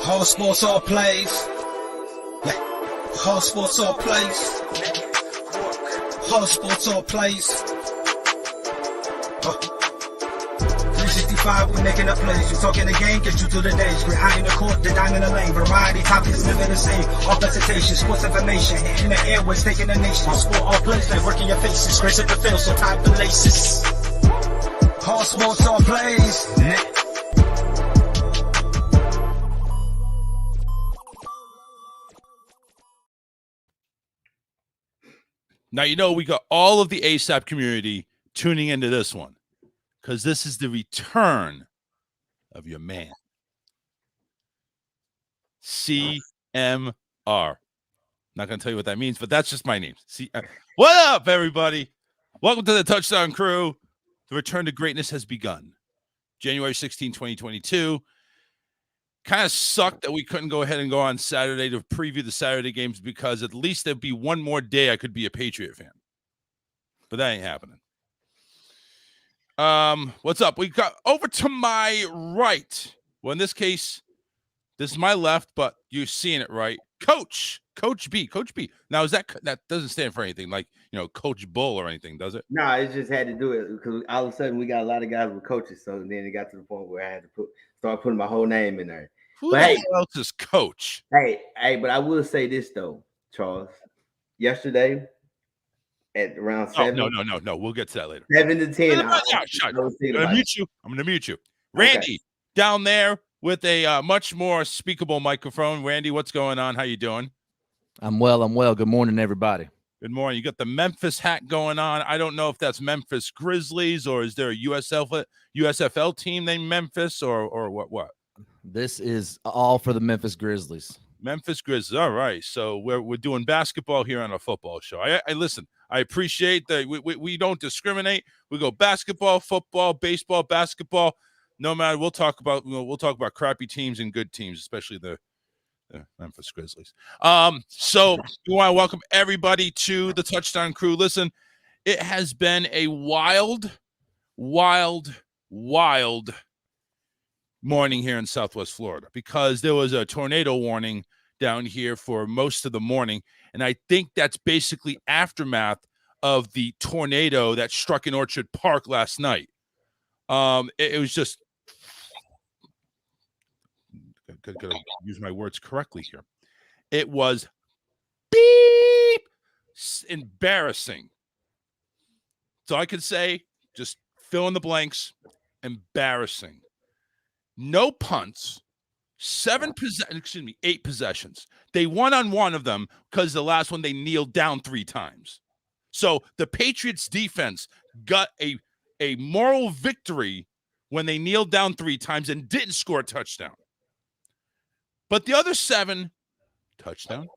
All sports, all plays. Yeah. All sports, all plays. All sports, all plays. 365, we're making a place. You talking the game, get you through the days. We're high in the court, the dime in the lane. Variety, topics, living the same. All presentation, sports information. In the airways, taking the nation. All sport, all plays, they work in your faces. Grace at the field, so tie the laces. All sports, all plays. Now, you know, we got all of the ASAP community tuning into this one because this is the return of your man, CMR. Not going to tell you what that means, but that's just my name. What up, everybody? Welcome to the Touchdown Crew. The return to greatness has begun. January 16, 2022. Kind of sucked that we couldn't go ahead and go on Saturday to preview the Saturday games because at least there'd be one more day I could be a Patriot fan. But that ain't happening. What's up? We got over to my right. Well, in this case, this is my left, but you're seeing it right. Coach B. Now, is that doesn't stand for anything like, you know, Coach Bull or anything, does it? No, it just had to do it because all of a sudden we got a lot of guys with coaches. So then it got to the point where I had to start putting my whole name in there. Who the hell else is coach? Hey, but I will say this though, Charles. Yesterday at around 7. No. We'll get to that later. 7 to 10. I'm gonna mute you. Randy, down there with a much more speakable microphone. Randy, what's going on? How you doing? I'm well. Good morning, everybody. Good morning. You got the Memphis hat going on. I don't know if that's Memphis Grizzlies or is there a USFL team named Memphis or what? This is all for the Memphis Grizzlies. Memphis Grizzlies. All right. So we're doing basketball here on a football show. I listen. I appreciate that we don't discriminate. We go basketball, football, baseball, basketball. No matter. We'll talk about crappy teams and good teams, especially the Memphis Grizzlies. So we want to welcome everybody to the Touchdown Crew. Listen, it has been a wild morning here in Southwest Florida because there was a tornado warning down here for most of the morning, and I think that's basically aftermath of the tornado that struck in Orchard Park last night. It was just gotta use my words correctly here. It was beep embarrassing. So I could say, just fill in the blanks, embarrassing. No punts, 8 possessions. They won on one of them because the last one they kneeled down 3 times. So the Patriots defense got a moral victory when they kneeled down 3 times and didn't score a touchdown. But the other 7, touchdown.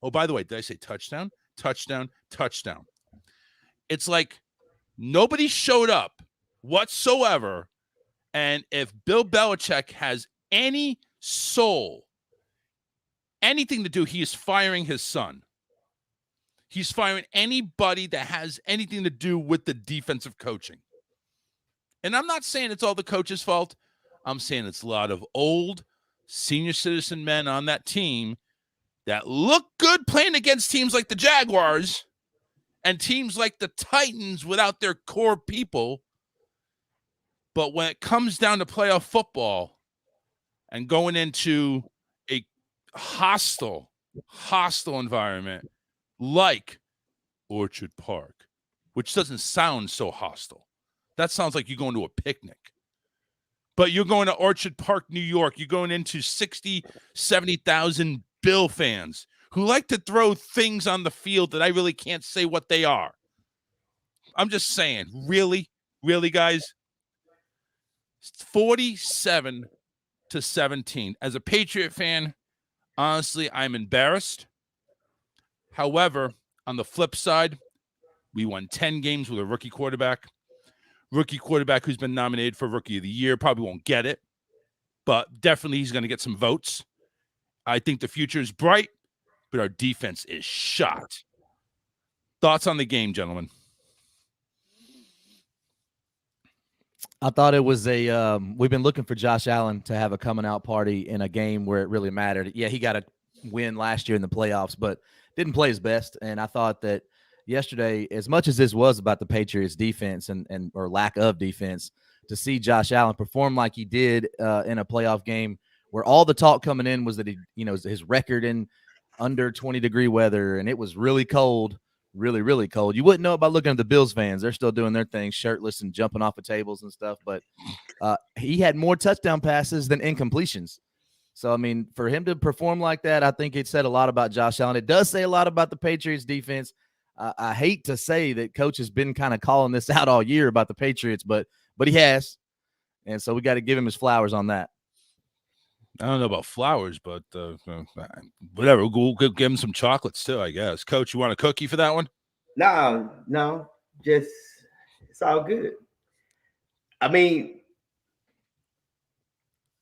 Oh, by the way, did I say touchdown? Touchdown. It's like nobody showed up whatsoever. And if Bill Belichick has any soul, anything to do, he is firing his son. He's firing anybody that has anything to do with the defensive coaching. And I'm not saying it's all the coach's fault. I'm saying it's a lot of old senior citizen men on that team that look good playing against teams like the Jaguars and teams like the Titans without their core people. But when it comes down to playoff football and going into a hostile environment like Orchard Park, which doesn't sound so hostile. That sounds like you're going to a picnic. But you're going to Orchard Park, New York. You're going into 60, 70,000 Bill fans who like to throw things on the field that I really can't say what they are. I'm just saying, really, guys? 47-17. As a Patriot fan, honestly, I'm embarrassed. However, on the flip side, we won 10 games with a rookie quarterback who's been nominated for Rookie of the Year. Probably won't get it, but definitely he's going to get some votes. I think the future is bright, but our defense is shot. Thoughts on the game, gentlemen? I thought it was a we've been looking for Josh Allen to have a coming out party in a game where it really mattered. Yeah, he got a win last year in the playoffs, but didn't play his best. And I thought that yesterday, as much as this was about the Patriots defense and or lack of defense, to see Josh Allen perform like he did in a playoff game where all the talk coming in was that he, his record in under 20-degree weather, and it was really cold. Really, really cold. You wouldn't know it by looking at the Bills fans. They're still doing their thing, shirtless and jumping off of tables and stuff. But he had more touchdown passes than incompletions. So, I mean, for him to perform like that, I think it said a lot about Josh Allen. It does say a lot about the Patriots defense. I hate to say that coach has been kind of calling this out all year about the Patriots, but he has. And so we got to give him his flowers on that. I don't know about flowers, but whatever. We'll give him some chocolates too, I guess. Coach, you want a cookie for that one? No, just it's all good. I mean,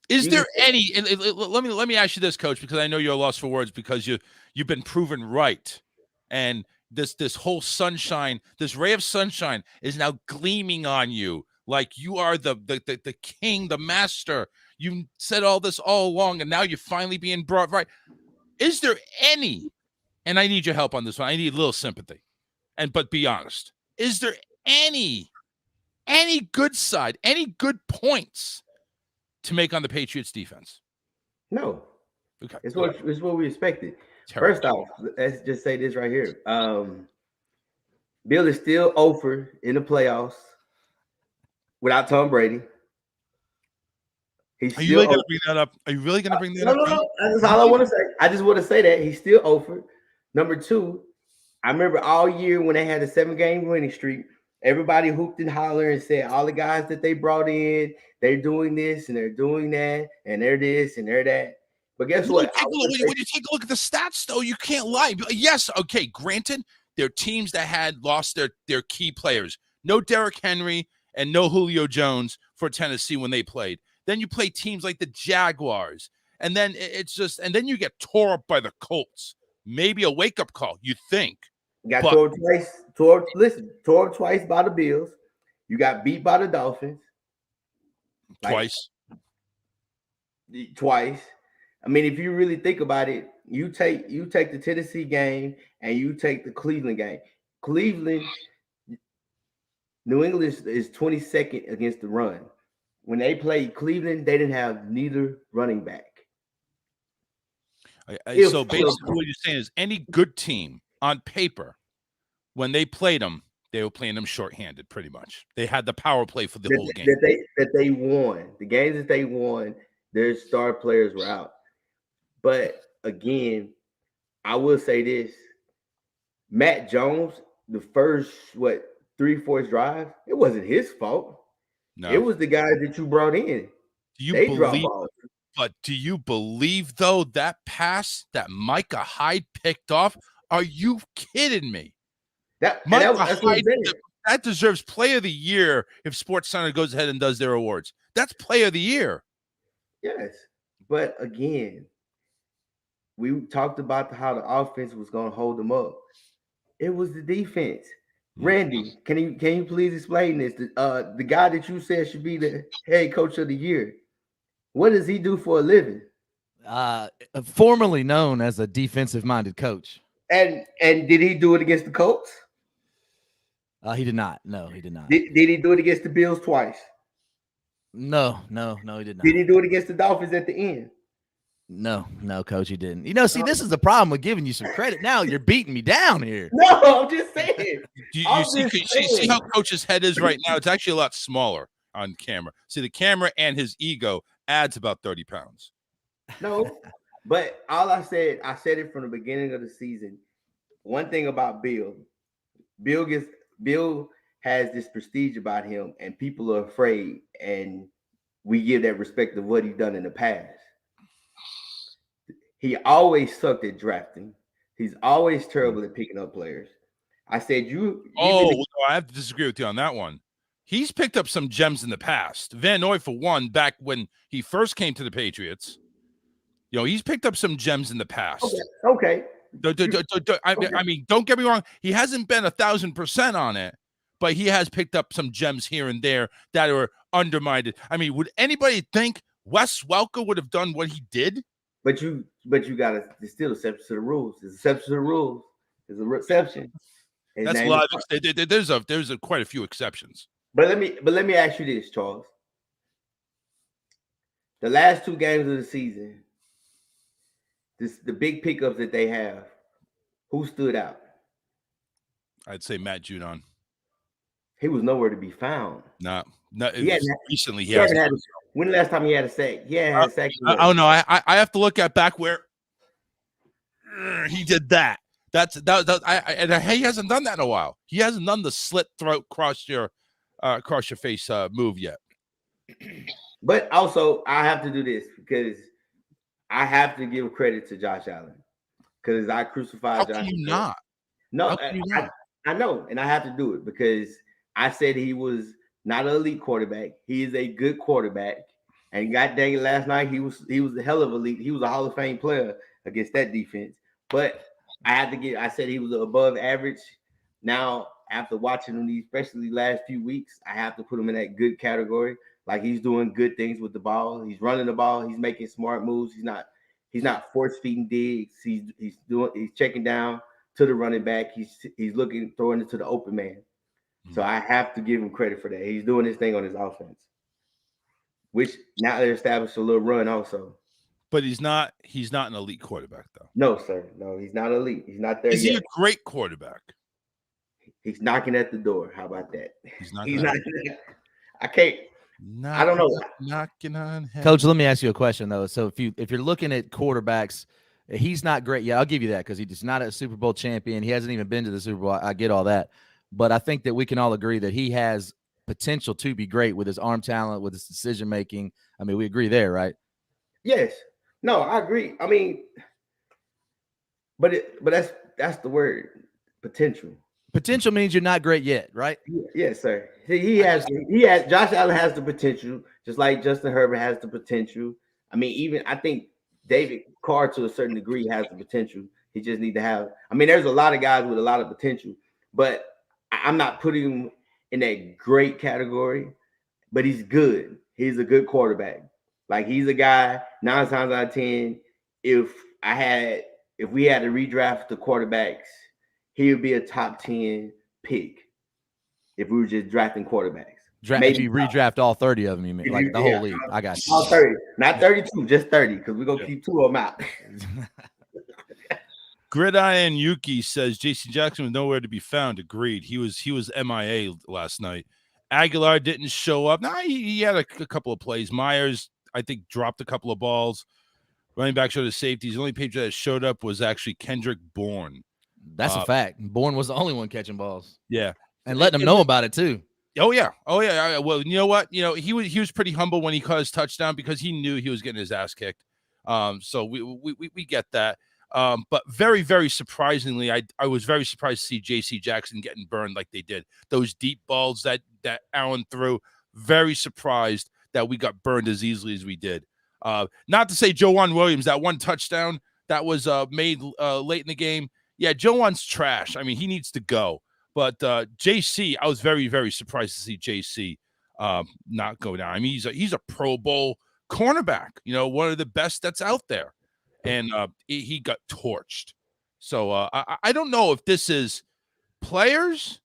is there any? Let me ask you this, Coach, because I know you're lost for words because you've been proven right, and this whole sunshine, this ray of sunshine, is now gleaming on you like you are the king, the master. You said all this all along, and now you're finally being brought right. Is there any, and I need your help on this one, I need a little sympathy, but be honest. Is there any good side, any good points to make on the Patriots defense? No. Okay. It's what we expected. Terrible. First off, let's just say this right here. Bill is still over in the playoffs without Tom Brady. Are you really going to bring that up? Are you really going to bring that up? No. That's all I want to say. I just want to say that he's still over. Number two, I remember all year when they had a 7-game winning streak, everybody hooped and hollered and said all the guys that they brought in, they're doing this and they're doing that and they're this and they're that. But guess what? When you take a look at the stats, though, you can't lie. Yes, okay, granted, there are teams that had lost their key players. No Derrick Henry and no Julio Jones for Tennessee when they played. Then you play teams like the Jaguars, and then and then you get tore up by the Colts. Maybe a wake-up call, you think. Got tore up twice by the Bills. You got beat by the Dolphins. Twice. I mean, if you really think about it, you take the Tennessee game and you take the Cleveland game. New England is 22nd against the run. When they played Cleveland, they didn't have neither running back. So basically what you're saying is any good team on paper, when they played them, they were playing them shorthanded pretty much. They had the power play for the whole game. That they won. The games that they won, their star players were out. But again, I will say this. Matt Jones, the first, 3-4 drive, it wasn't his fault. No. It was the guys that you brought in. Do you believe, though, that pass that Micah Hyde picked off? Are you kidding me? That deserves Player of the Year if SportsCenter goes ahead and does their awards. That's Player of the Year. Yes. But again, we talked about how the offense was going to hold them up. It was the defense. Randy, can you please explain this? The guy that you said should be the head coach of the year, what does he do for a living? Formerly known as a defensive-minded coach. And did he do it against the Colts? He did not. No, he did not. Did he do it against the Bills twice? No, he did not. Did he do it against the Dolphins at the end? No, Coach, he didn't. See, this is the problem with giving you some credit. Now you're beating me down here. No, I'm just saying. You see how Coach's head is right now? It's actually a lot smaller on camera. See, the camera and his ego adds about 30 pounds. No, but all I said it from the beginning of the season. One thing about Bill has this prestige about him, and people are afraid, and we give that respect of what he's done in the past. He always sucked at drafting. He's always terrible at picking up players. I said I have to disagree with you on that one. He's picked up some gems in the past. Van Noy, for one, back when he first came to the Patriots. He's picked up some gems in the past. Okay. I mean, don't get me wrong. He hasn't been 1,000% on it, but he has picked up some gems here and there that are undermined it. I mean, would anybody think Wes Welker would have done what he did? But you gotta. There's still exception to the rules. There's exception to the rules. There's a exception. His That's a name lot. is- There's quite a few exceptions. But let me ask you this, Charles. The last 2 games of the season, the big pickups that they have, who stood out? I'd say Matt Judon. He was nowhere to be found. No, recently he hasn't hasn't. When the last time he had a sack? Yeah, had a sack. I don't know. I have to look at back where he did that. He hasn't done that in a while. He hasn't done the slit throat cross your face move yet. But also, I have to do this because I have to give credit to Josh Allen because I crucified How Josh. can you not? No, I know, and I have to do it because I said he was not an elite quarterback. He is a good quarterback, and God dang it, last night he was a hell of elite. He was a Hall of Fame player against that defense. But I said he was above average. Now, after watching him, especially the last few weeks, I have to put him in that good category. Like he's doing good things with the ball. He's running the ball. He's making smart moves. He's not force feeding digs. He's checking down to the running back. He's looking, throwing it to the open man. So I have to give him credit for that. He's doing his thing on his offense, which now they established a little run also. But he's not an elite quarterback though. No, sir. No, he's not elite. He's not there. Is he a great quarterback? He's knocking at the door. How about that? He's not. I can't. I don't know. Knocking on heaven. Coach, let me ask you a question though. So if you're looking at quarterbacks, he's not great. Yeah, I'll give you that because he's not a Super Bowl champion. He hasn't even been to the Super Bowl. I get all that. But I think that we can all agree that he has potential to be great with his arm talent, with his decision making. I mean, we agree there, right? Yes. No, I agree. I mean, but that's the word, potential. Potential means you're not great yet, right? Yes, sir. He has Josh Allen has the potential, just like Justin Herbert has the potential. I mean, even I think David Carr to a certain degree has the potential. He just need to have. I mean, there's a lot of guys with a lot of potential, but I'm not putting him in that great category. But he's good. He's a good quarterback. Like he's a guy 9 times out of 10. If we had to redraft the quarterbacks, he would be a top 10 pick. If we were just drafting quarterbacks. If you redraft all 30 of them, you mean like the whole league. I got you. All 30, not 32, just 30, because we're gonna keep 2 of them out. Gridiron Yuki says J.C. Jackson was nowhere to be found. Agreed. He was MIA last night. Aguilar didn't show up. Nah, he had a couple of plays. Myers, I think, dropped a couple of balls. Running back showed his safeties. The only Patriot that showed up was actually Kendrick Bourne. That's a fact. Bourne was the only one catching balls. Yeah, and letting them know about it too. Oh yeah. Well, you know what? He was pretty humble when he caught his touchdown because he knew he was getting his ass kicked. So we get that. But very, very surprisingly, I was very surprised to see J.C. Jackson getting burned like they did. Those deep balls that Allen threw, very surprised that we got burned as easily as we did. Not to say Joanne Williams, that one touchdown that was made late in the game. Yeah, Joanne's trash. I mean, he needs to go. But JC, I was very, very surprised to see JC not go down. I mean, he's a Pro Bowl cornerback, one of the best that's out there. And he got torched. So I don't know if this is players,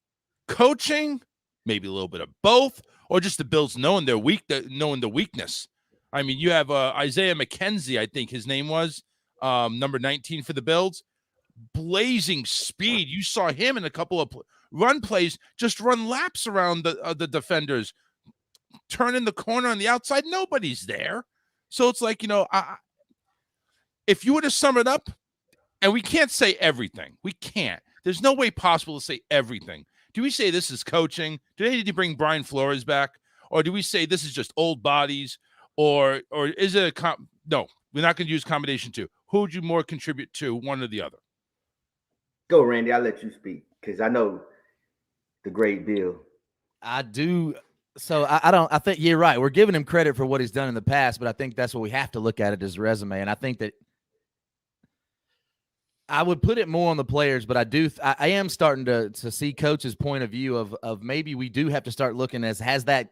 coaching, maybe a little bit of both, or just the Bills knowing the weakness. I mean, you have Isaiah McKenzie, I think his name was, number 19 for the Bills. Blazing speed. You saw him in a couple of run plays, just run laps around the defenders, turn in the corner on the outside. Nobody's there. So it's like, if you were to sum it up, and we can't say everything. We can't. There's no way possible to say everything. Do we say this is coaching? Do they need to bring Brian Flores back? Or do we say this is just old bodies? Or is it no, we're not going to use combination 2. Who would you more contribute to, one or the other? Go, Randy. I'll let you speak because I know the great Bill. I do. So I think you're right. We're giving him credit for what he's done in the past, but I think that's what we have to look at his resume. And I think that I would put it more on the players, but I am starting to see coach's point of view of maybe we do have to start looking as has that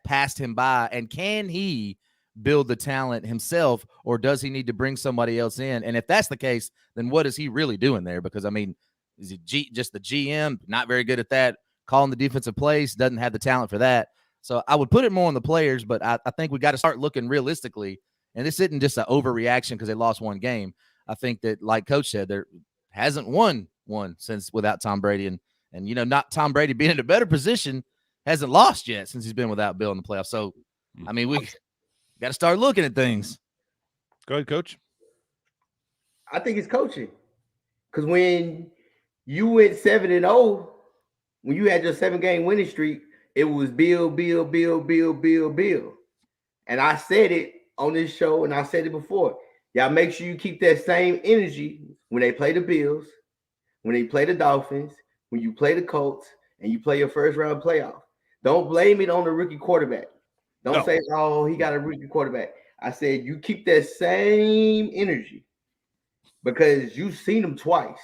passed him by? And can he build the talent himself, or does he need to bring somebody else in? And if that's the case, then what is he really doing there? Because, I mean, is he just the GM, not very good at that, calling the defensive plays, doesn't have the talent for that. So I would put it more on the players, but I think we got to start looking realistically. And this isn't just an overreaction because they lost one game. I think that, like Coach said, there hasn't won one since without Tom Brady. And not Tom Brady being in a better position, hasn't lost yet since he's been without Bill in the playoffs. So, I mean, we got to start looking at things. Go ahead, Coach. I think it's coaching. Because when you went 7-0, when you had your 7-game winning streak, it was Bill. And I said it on this show, and I said it before. Y'all make sure you keep that same energy when they play the Bills, when they play the Dolphins, when you play the Colts, and you play your first round playoff. Don't blame it on the rookie quarterback. Don't say, oh, he got a rookie quarterback. I said you keep that same energy because you've seen them twice.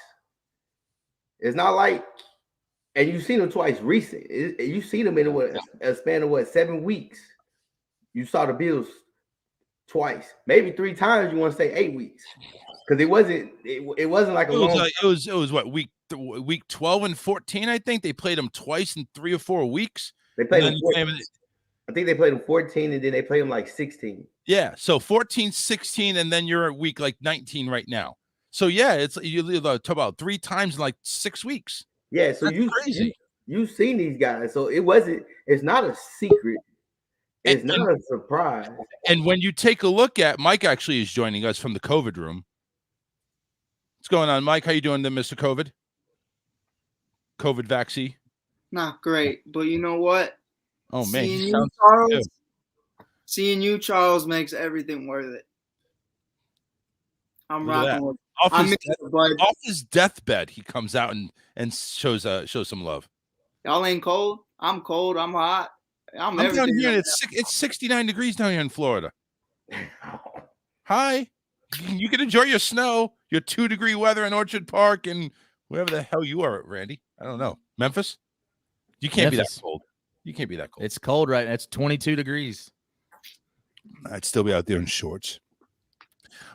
It's not like, and you've seen them twice recent. You've seen them in a span of 7 weeks. You saw the Bills twice, maybe 3 times. You want to say 8 weeks because it wasn't like it was what week 12 and 14. I think they played them twice in 3 or 4 weeks. They played them. I think they played them 14 and then they played them like 16. Yeah, so 14, 16, and then you're at week like 19 right now. So yeah, it's you talk about 3 times in like 6 weeks. Yeah, so you've seen these guys. So it's not a secret. It's not a surprise. And when you take a look at Mike, actually is joining us from the COVID room. What's going on, Mike? How you doing, Mr. COVID? COVID vaccine? Not great, but you know what? Oh man, seeing you, Charles, makes everything worth it. I'm rocking with. Off his deathbed, he comes out and shows some love. Y'all ain't cold. I'm cold. I'm hot. I'm down here. It's 69 degrees down here in Florida. Hi, you can enjoy your snow, your 2-degree weather in Orchard Park and wherever the hell you are, Randy. I don't know. Memphis. You can't be that cold. You can't be that cold. It's cold right now. It's 22 degrees. I'd still be out there in shorts.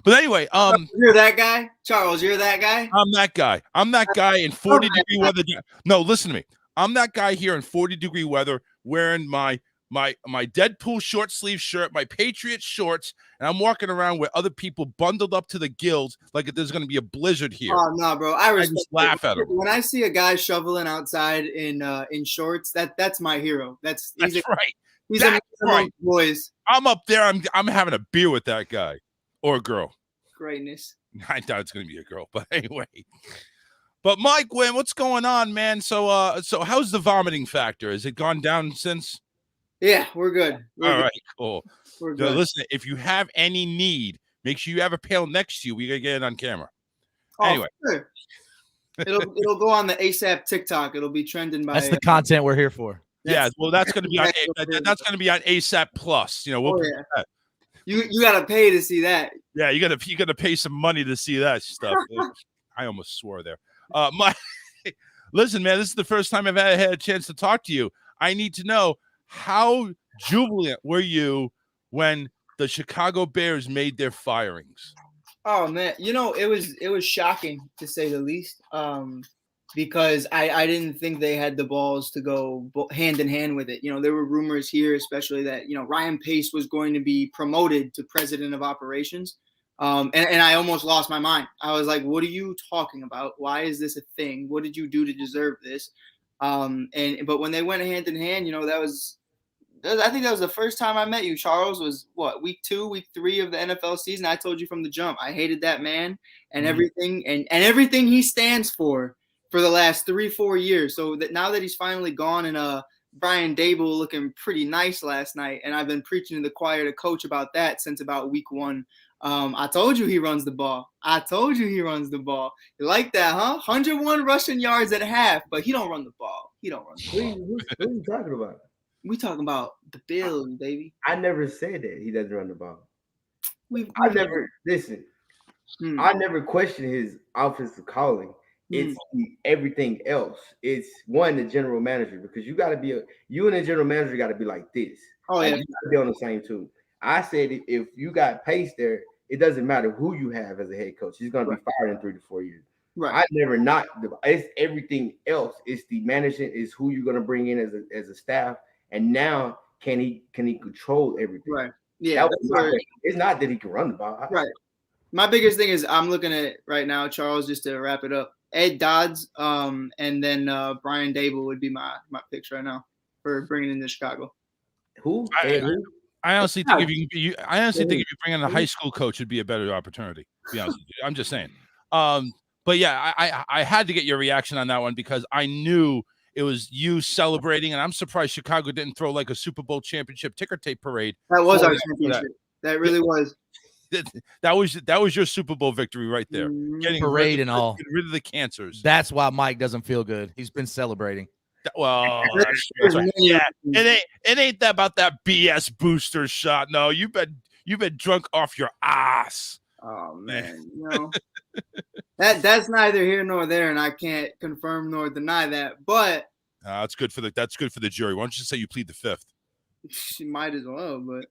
But anyway, you're that guy, Charles. You're that guy. I'm that guy. I'm that guy in 40-degree weather. No, listen to me. I'm that guy here in 40-degree weather, wearing my Deadpool short sleeve shirt, my Patriots shorts, and I'm walking around with other people bundled up to the gills like there's going to be a blizzard here. Oh no, bro! I just laugh at him when I see a guy shoveling outside in shorts. That's my hero. That's right. He's right, boys. I'm up there. I'm having a beer with that guy or a girl. Greatness. I thought it's going to be a girl, but anyway. But Mike, what's going on, man? So how's the vomiting factor? Has it gone down since? Yeah, we're good. All right, cool. We're good. Listen, if you have any need, make sure you have a pail next to you. We gotta get it on camera. Oh, anyway, sure. it'll go on the ASAP TikTok. It'll be trending by. That's the content we're here for. Yeah, well, that's gonna be on. That's gonna be on ASAP Plus. You know, we'll that. You gotta pay to see that. Yeah, you gotta pay some money to see that stuff. I almost swore there. Listen, man, this is the first time I've had a chance to talk to you. I need to know, how jubilant were you when the Chicago Bears made their firings? Oh man, it was shocking to say the least. Because I didn't think they had the balls to go hand in hand with it. There were rumors here, especially that Ryan Pace was going to be promoted to president of operations. And I almost lost my mind. I was like, what are you talking about? Why is this a thing? What did you do to deserve this? But when they went hand in hand, I think that was the first time I met you, Charles, was what, week 2, week 3 of the NFL season. I told you from the jump, I hated that man and everything and everything he stands for the last 3-4 years. So that now that he's finally gone and Brian Dable looking pretty nice last night. And I've been preaching to the choir to coach about that since about week 1. I told you he runs the ball. You like that, huh? 101 rushing yards at half, but he don't run the ball. What are you talking about? We talking about the Bills, baby. I never said that he doesn't run the ball. I never questioned his offensive calling. It's everything else. It's the general manager, because you and the general manager got to be like this. Oh, yeah. You gotta be on the same too. I said if you got pace there, it doesn't matter who you have as a head coach. He's gonna be fired in 3 to 4 years. Right. I never knocked it's everything else. It's the management, is who you're gonna bring in as a staff, and now can he control everything? Right. Yeah. It's not that he can run the ball. Right. My biggest thing is I'm looking at right now, Charles, just to wrap it up. Ed Dodds, and then Brian Dable would be my picks right now for bringing in to Chicago. Who? I honestly think if you bring in a high school coach, it'd be a better opportunity. To be honest with you. I'm just saying. But yeah, I had to get your reaction on that one because I knew it was you celebrating, and I'm surprised Chicago didn't throw like a Super Bowl championship ticker tape parade. That was our championship. That really was. That was your Super Bowl victory right there. Getting parade and all. Getting rid of the cancers. That's why Mike doesn't feel good. He's been celebrating. Well, that's right. Yeah, it ain't that about that BS booster shot. No, you've been drunk off your ass. Oh man, that's neither here nor there, and I can't confirm nor deny that. But that's good for the jury. Why don't you say you plead the fifth? She might as well, but.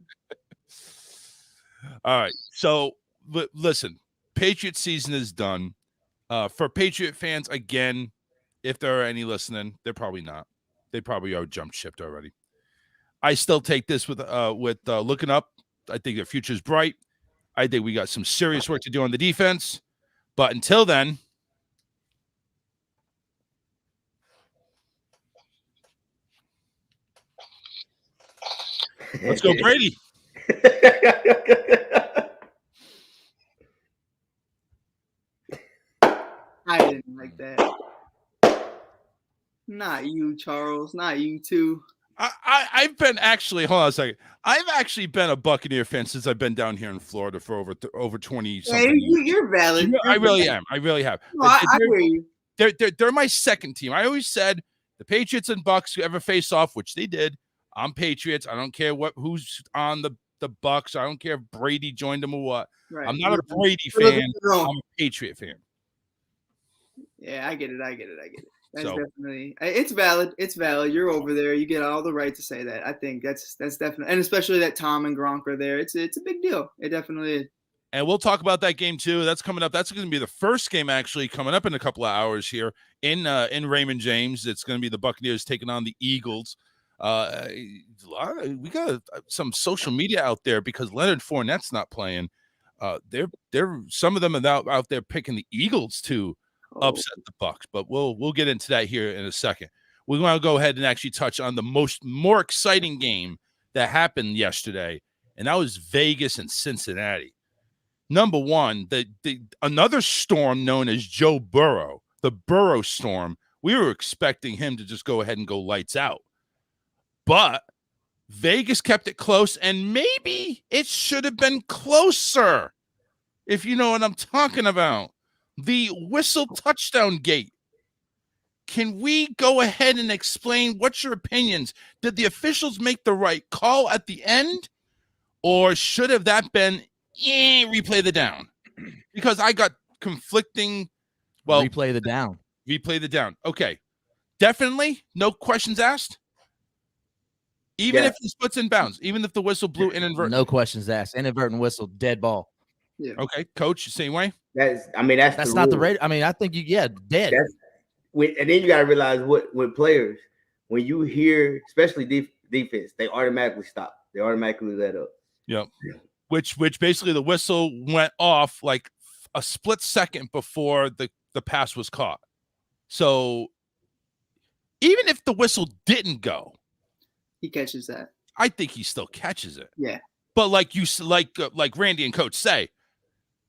All right. So listen, Patriot season is done. For Patriot fans, again, if there are any listening, they're probably not. They probably are jump shipped already. I still take this with looking up. I think the future's bright. I think we got some serious work to do on the defense. But until then, let's go, Brady. I didn't like that. Not you, Charles. Not you too. I've been actually, hold on a second. I've actually been a Buccaneer fan since I've been down here in Florida for over 20 something years. You're valid. I really am. I really have. No, I hear you. They're my second team. I always said the Patriots and Bucks who ever face off, which they did. I'm Patriots. I don't care who's on the Bucks. I don't care if Brady joined them or what. Right. I'm not a Brady fan. I'm a Patriot fan. Yeah, I get it. That's definitely, it's valid. It's valid. You're over there. You get all the right to say that. I think that's definitely, and especially that Tom and Gronk are there. It's a big deal. It definitely is. And we'll talk about that game too. That's coming up. That's going to be the first game actually coming up in a couple of hours here in Raymond James. It's going to be the Buccaneers taking on the Eagles. We got some social media out there because Leonard Fournette's not playing. They're some of them are out there picking the Eagles to upset the Bucks, but we'll get into that here in a second. We want to go ahead and actually touch on the more exciting game that happened yesterday, and that was Vegas and Cincinnati. Number one, another storm known as Joe Burrow, the Burrow storm. We were expecting him to just go ahead and go lights out, but Vegas kept it close, and maybe it should have been closer, if you know what I'm talking about. The whistle touchdown gate. Can we go ahead and explain what's your opinions? Did the officials make the right call at the end? Or should have that been replay the down? Because I got conflicting. Well, replay the down. Replay the down. Okay. Definitely. No questions asked. Even if the split's in bounds, even if the whistle blew inadvertent. No questions asked. Inadvertent whistle, dead ball. Yeah. Okay, coach, same way. That's not the rate. I mean, I think dead. And then you got to realize with players, when you hear, especially defense, they automatically stop. They automatically let up. Yep. Which basically the whistle went off like a split second before the pass was caught. So even if the whistle didn't go, he catches that. I think he still catches it. Yeah. But like Randy and Coach say,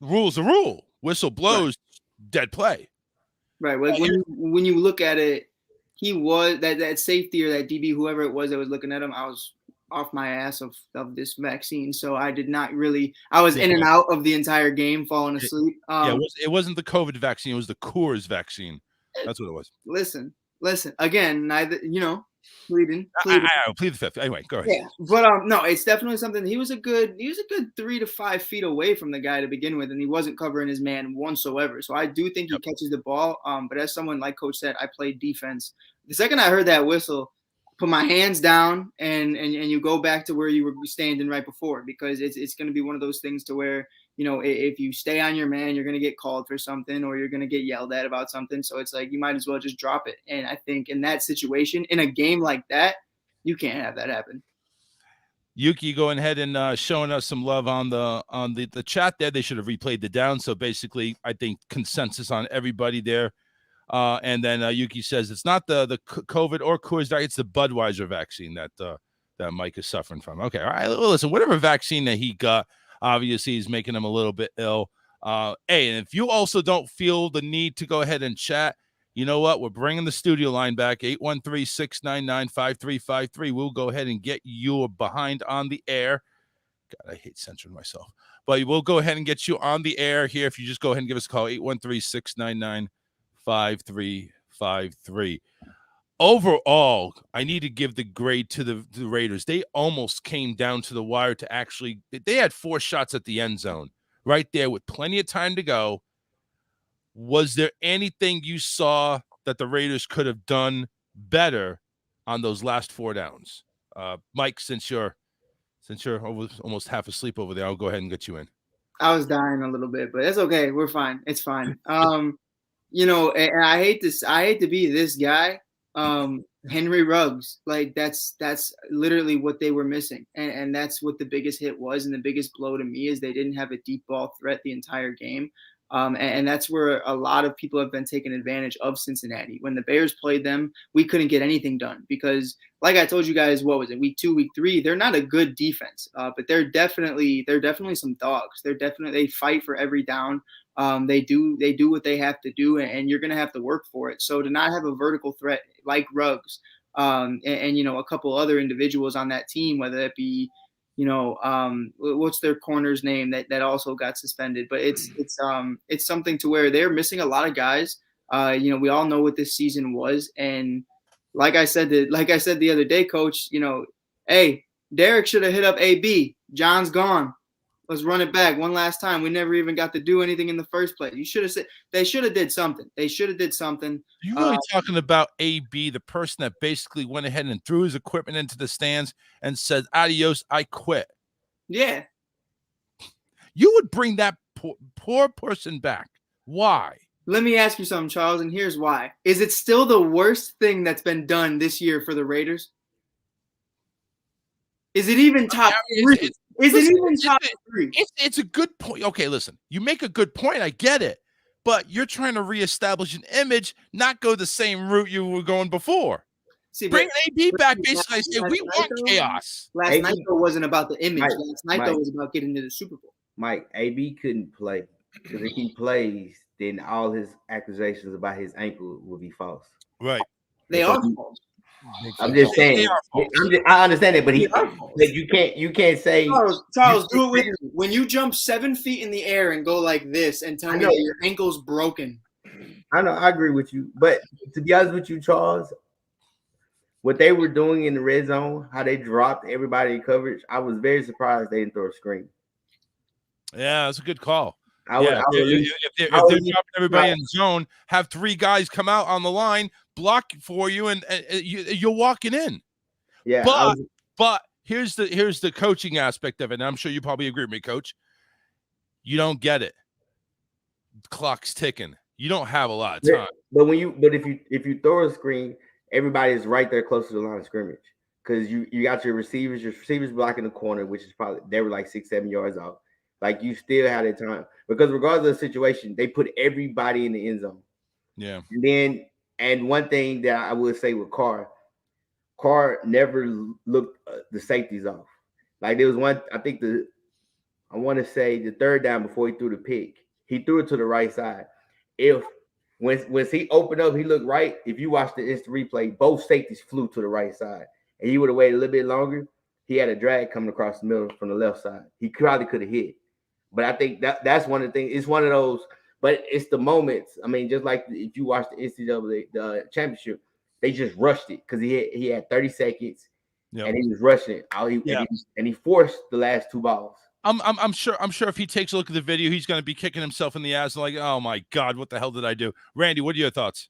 rule's a rule. Whistle blows, dead play. Right. When you look at it, he was that safety or that DB, whoever it was that was looking at him. I was off my ass of this vaccine, so I did not really. I was in and out of the entire game, falling asleep. It wasn't the COVID vaccine; it was the Coors vaccine. That's what it was. Listen. Again, neither pleading. I plead the fifth. Anyway, go ahead. Yeah, but no, it's definitely something. He was a good 3 to 5 feet away from the guy to begin with, and he wasn't covering his man whatsoever. So I do think he catches the ball. But as someone like Coach said, I played defense. The second I heard that whistle, put my hands down and you go back to where you were standing right before, because it's going to be one of those things to where, you know, if you stay on your man, you're going to get called for something or you're going to get yelled at about something. So it's like you might as well just drop it. And I think in that situation, in a game like that, you can't have that happen. Yuki going ahead and showing us some love on the chat there. They should have replayed the down. So basically, I think consensus on everybody there. And then Yuki says it's not the COVID or Coors Diet, it's the Budweiser vaccine that Mike is suffering from. Okay, all right. Well, listen, whatever vaccine that he got, obviously is making him a little bit ill. Hey, and if you also don't feel the need to go ahead and chat, you know what? We're bringing the studio line back, 813-699-5353. We'll go ahead and get you behind on the air. God, I hate censoring myself. But we'll go ahead and get you on the air here. If you just go ahead and give us a call, 813-699-5353. Overall, I need to give the grade to the Raiders. They almost came down to the wire to actually – they had 4 shots at the end zone right there with plenty of time to go. Was there anything you saw that the Raiders could have done better on those last 4 downs? Mike, since you're almost half asleep over there, I'll go ahead and get you in. I was dying a little bit, but it's okay. We're fine. It's fine. You know, and I hate to be this guy. Henry Ruggs, like that's literally what they were missing. And that's what the biggest hit was. And the biggest blow to me is they didn't have a deep ball threat the entire game. And that's where a lot of people have been taking advantage of Cincinnati. When the Bears played them, we couldn't get anything done because, like I told you guys, what was it, week 2, week 3? They're not a good defense, but they're definitely some dogs. They fight for every down. They do what they have to do, and you're going to have to work for it. So to not have a vertical threat like Ruggs, and you know, a couple other individuals on that team, whether it be, you know, what's their corner's name that also got suspended, but it's something to where they're missing a lot of guys. You know, we all know what this season was, and like I said the other day, Coach, you know, hey, Derek should have hit up AB. John's gone. Let's run it back one last time. We never even got to do anything in the first place. You should have said they should have did something. You really talking about AB, the person that basically went ahead and threw his equipment into the stands and said, "Adios, I quit." Yeah. You would bring that poor person back. Why? Let me ask you something, Charles, and here's why. Is it still the worst thing that's been done this year for the Raiders? Is it even top 3? It's a good point. Okay, listen, you make a good point. I get it. But you're trying to reestablish an image, not go the same route you were going before. Bring AB back, basically. I say, we want chaos. Last night, though, wasn't about the image. Last night, though, was about getting to the Super Bowl. Mike, AB couldn't play. Because if he plays, then all his accusations about his ankle will be false. Right. They are false. I'm just saying. I understand it, but you can't say Charles, do it with me. When you jump 7 feet in the air and go like this and tell me that your ankle's broken. I know, I agree with you, but to be honest with you, Charles, what they were doing in the red zone, how they dropped everybody in coverage, I was very surprised they didn't throw a screen. Yeah, that's a good call. If they're dropping everybody in zone, have 3 guys come out on the line, block for you, and you're walking in. Yeah, but here's the coaching aspect of it, and I'm sure you probably agree with me, Coach. You don't get it. The clock's ticking. You don't have a lot of time. But if you throw a screen, everybody is right there close to the line of scrimmage because you got your receivers blocking the corner, which is probably they were like 6-7 yards out. Like you still had a time because regardless of the situation, they put everybody in the end zone. Yeah. And one thing that I would say with Carr never looked the safeties off. Like there was one, I want to say the third down before he threw the pick, he threw it to the right side. When he opened up, he looked right. If you watch the instant replay, both safeties flew to the right side, and he would have waited a little bit longer. He had a drag coming across the middle from the left side. He probably could have hit. But I think that's one of the things. It's one of those, but it's the moments. I mean, just like if you watch the NCAA the championship, they just rushed it because he had 30 seconds and he was rushing it. And he forced the last 2 balls. I'm sure if he takes a look at the video, he's going to be kicking himself in the ass and like, oh my God, what the hell did I do? Randy, what are your thoughts?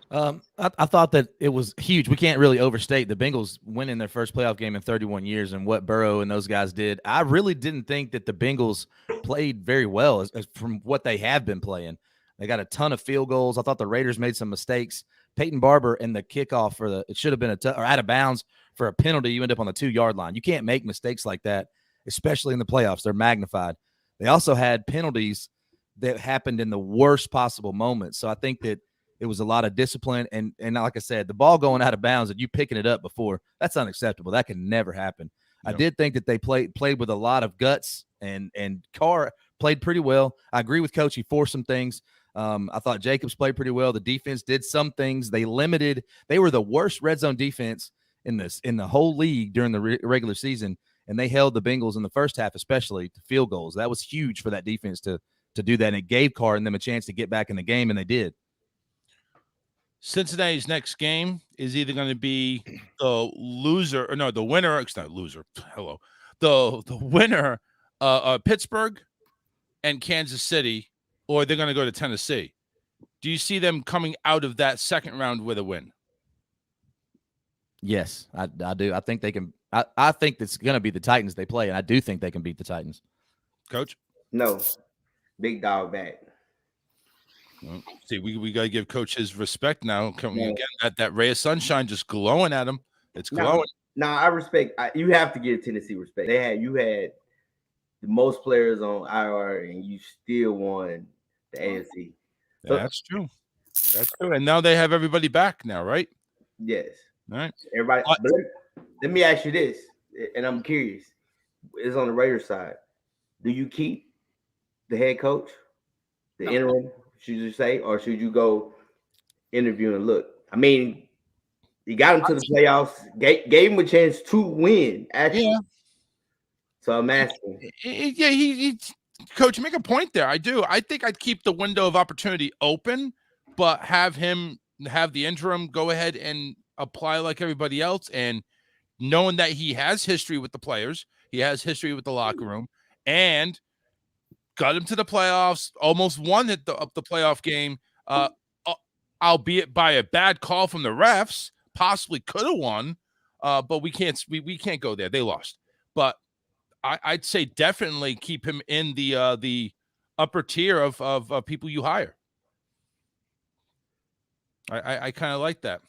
I thought that it was huge. We can't really overstate the Bengals winning their first playoff game in 31 years and what Burrow and those guys did. I really didn't think that the Bengals played very well as from what they have been playing. They got a ton of field goals. I thought the Raiders made some mistakes. Peyton Barber and the kickoff for it should have been or out of bounds for a penalty. You end up on the 2-yard line. You can't make mistakes like that, especially in the playoffs. They're magnified. They also had penalties that happened in the worst possible moments. So I think that it was a lot of discipline. And like I said, the ball going out of bounds and you picking it up before, that's unacceptable. That can never happen. No. I did think that they played with a lot of guts, and Carr played pretty well. I agree with Coach. He forced some things. I thought Jacobs played pretty well. The defense did some things. They were the worst red zone defense in the whole league during the regular season. And they held the Bengals in the first half, especially to field goals. That was huge for that defense to do that. And it gave Carr and them a chance to get back in the game, and they did. Cincinnati's next game is either going to be the loser, or no, the winner. It's not loser. Hello, the winner, Pittsburgh and Kansas City, or they're going to go to Tennessee. Do you see them coming out of that second round with a win? Yes, I do. I think they can. I think it's going to be the Titans they play, and I do think they can beat the Titans. Coach? No, big dog back. Well, see, we got to give Coach his respect now. Again, that ray of sunshine just glowing at him. It's glowing. No, I respect. You have to give Tennessee respect. You had the most players on IR, and you still won the AFC. So, that's true. That's true. And now they have everybody back now, right? Yes. All right. Everybody. But let me ask you this, and I'm curious. It's on the Raiders side. Do you keep the head coach, the interim? Should you say, or should you go interview and look? I mean, you got him to the playoffs, gave him a chance to win. Actually, yeah. So I'm asking. Yeah, he Coach, make a point there. I do. I think I'd keep the window of opportunity open, but have him have the interim go ahead and apply like everybody else, and knowing that he has history with the players, he has history with the locker room, and got him to the playoffs, almost won the playoff game, albeit by a bad call from the refs. Possibly could have won, but we can't go there. They lost. But I'd say definitely keep him in the upper tier of people you hire. I kind of like that.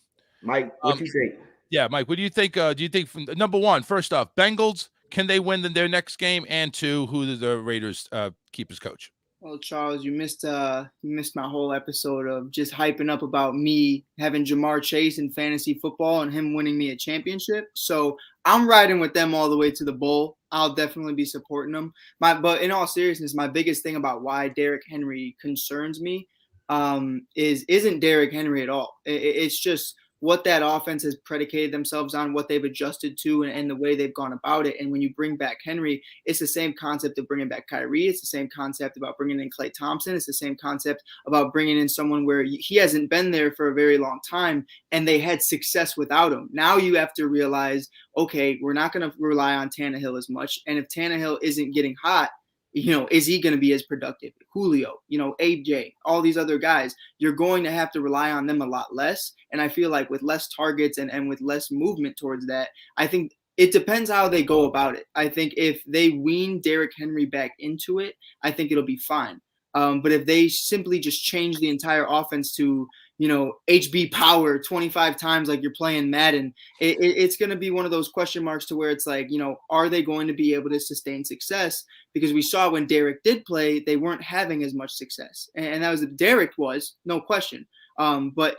Mike, what do you think? Yeah, Mike, what do you think? Do you think, number one, first off, Bengals, can they win their next game? And two, who do the Raiders keep as coach? Well, Charles, you missed my whole episode of just hyping up about me having Jamar Chase in fantasy football and him winning me a championship. So I'm riding with them all the way to the bowl. I'll definitely be supporting them. But in all seriousness, my biggest thing about why Derrick Henry concerns me isn't Derrick Henry at all. It's just what that offense has predicated themselves on, what they've adjusted to, and the way they've gone about it. And when you bring back Henry, it's the same concept of bringing back Kyrie. It's the same concept about bringing in Klay Thompson. It's the same concept about bringing in someone where he hasn't been there for a very long time, and they had success without him. Now you have to realize, okay, we're not going to rely on Tannehill as much. And if Tannehill isn't getting hot, is he going to be as productive? Julio, AJ, all these other guys, you're going to have to rely on them a lot less. And I feel like with less targets and with less movement towards that, I think it depends how they go about it. I think if they wean Derrick Henry back into it, I think it'll be fine. But if they simply just change the entire offense to, HB power 25 times like you're playing Madden, it's going to be one of those question marks to where it's like, are they going to be able to sustain success? Because we saw when Derrick did play, they weren't having as much success. And that was Derrick was, no question. But,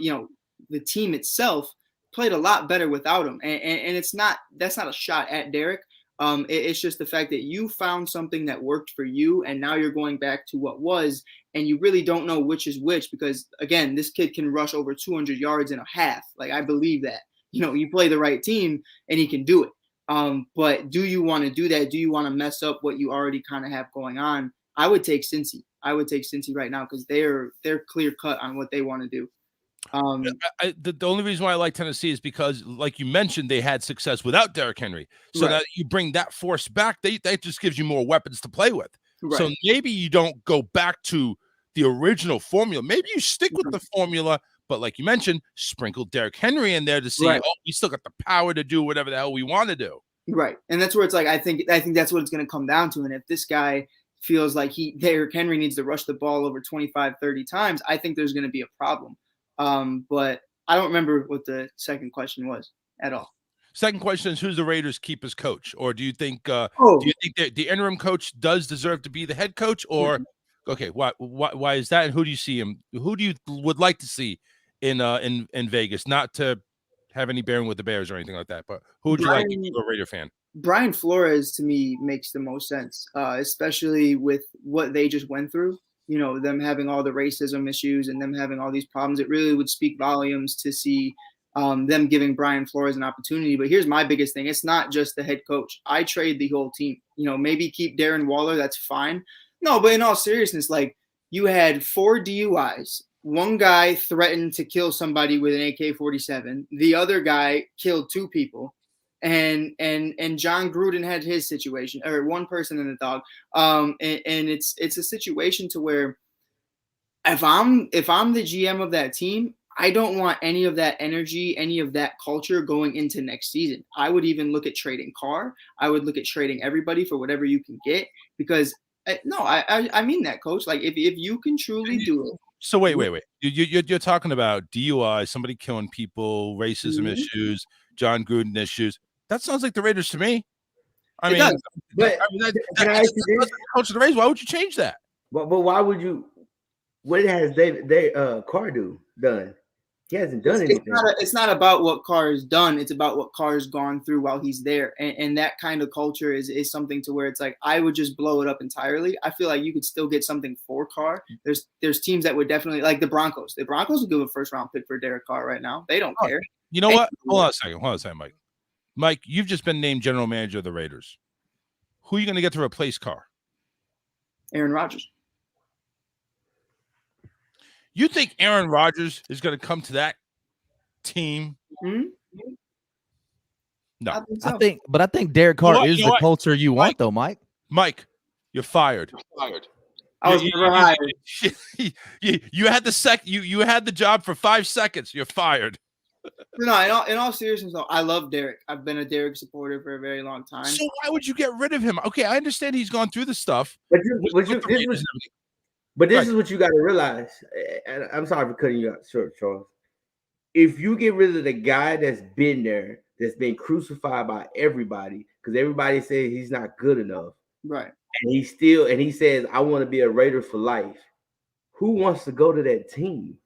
the team itself played a lot better without him. And that's not a shot at Derrick. It's just the fact that you found something that worked for you, and now you're going back to what was, and you really don't know which is which because, again, this kid can rush over 200 yards in a half. Like, I believe that. You play the right team, and he can do it. But do you want to do that? Do you want to mess up what you already kind of have going on? I would take Cincy. I would take Cincy right now because they're clear cut on what they want to do. The only reason why I like Tennessee is because, like you mentioned, they had success without Derrick Henry. So that you bring that force back, that just gives you more weapons to play with. Right. So maybe you don't go back to the original formula. Maybe you stick with the formula, But like you mentioned, sprinkle Derrick Henry in there to see, Right. oh, we still got the power to do whatever the hell we want to do. Right. And that's where it's like, I think that's what it's going to come down to. And if this guy feels like Derrick Henry needs to rush the ball over 25, 30 times, I think there's going to be a problem. But I don't remember what the second question was at all. Second question is, who's the Raiders' keep as coach? Or do you think that the interim coach does deserve to be the head coach? Or okay, why is that? And who do you see him? Who do you would like to see in Vegas? Not to have any bearing with the Bears or anything like that, but who would you like if you're a Raider fan? Brian Flores to me makes the most sense, especially with what they just went through. You know, them having all the racism issues and them having all these problems. It really would speak volumes to see them giving Brian Flores an opportunity. But here's my biggest thing. It's not just the head coach. I trade the whole team. You know, maybe keep Darren Waller. That's fine. No, but in all seriousness, like you had 4 DUIs. One guy threatened to kill somebody with an AK-47. The other guy killed 2 people. And John Gruden had his situation, or one person and a dog. And it's a situation to where if I'm the GM of that team, I don't want any of that energy, any of that culture going into next season. I would even look at trading Carr. I would look at trading everybody for whatever you can get, because I mean that, coach. Like if you can truly do it. So wait. You're talking about DUI, somebody killing people, racism issues, John Gruden issues. That sounds like the Raiders to me. I mean, can I ask you this? Coach of the Raiders, why would you change that? But why would you? What has Carr done? He hasn't done anything. It's not about what Carr has done. It's about what Carr's gone through while he's there. And that kind of culture is something to where it's like, I would just blow it up entirely. I feel like you could still get something for Carr. There's teams that would definitely, like the Broncos. The Broncos would give a first-round pick for Derek Carr right now. They don't care. You know what? Hold on a second, Mike. Mike, you've just been named general manager of the Raiders. Who are you going to get to replace Carr? Aaron Rodgers. You think Aaron Rodgers is going to come to that team? Mm-hmm. No. I think so. I think Derek Carr is the culture you want, though, Mike. Mike, you're fired. I was never hired. You had you had the job for 5 seconds. You're fired. No, in all seriousness, though, I love Derek. I've been a Derek supporter for a very long time. So why would you get rid of him? Okay, I understand he's gone through the stuff. But this is what you got to realize. And I'm sorry for cutting you out short, Charles. If you get rid of the guy that's been there, that's been crucified by everybody, because everybody says he's not good enough, right? And he says, I want to be a Raider for life. Who wants to go to that team?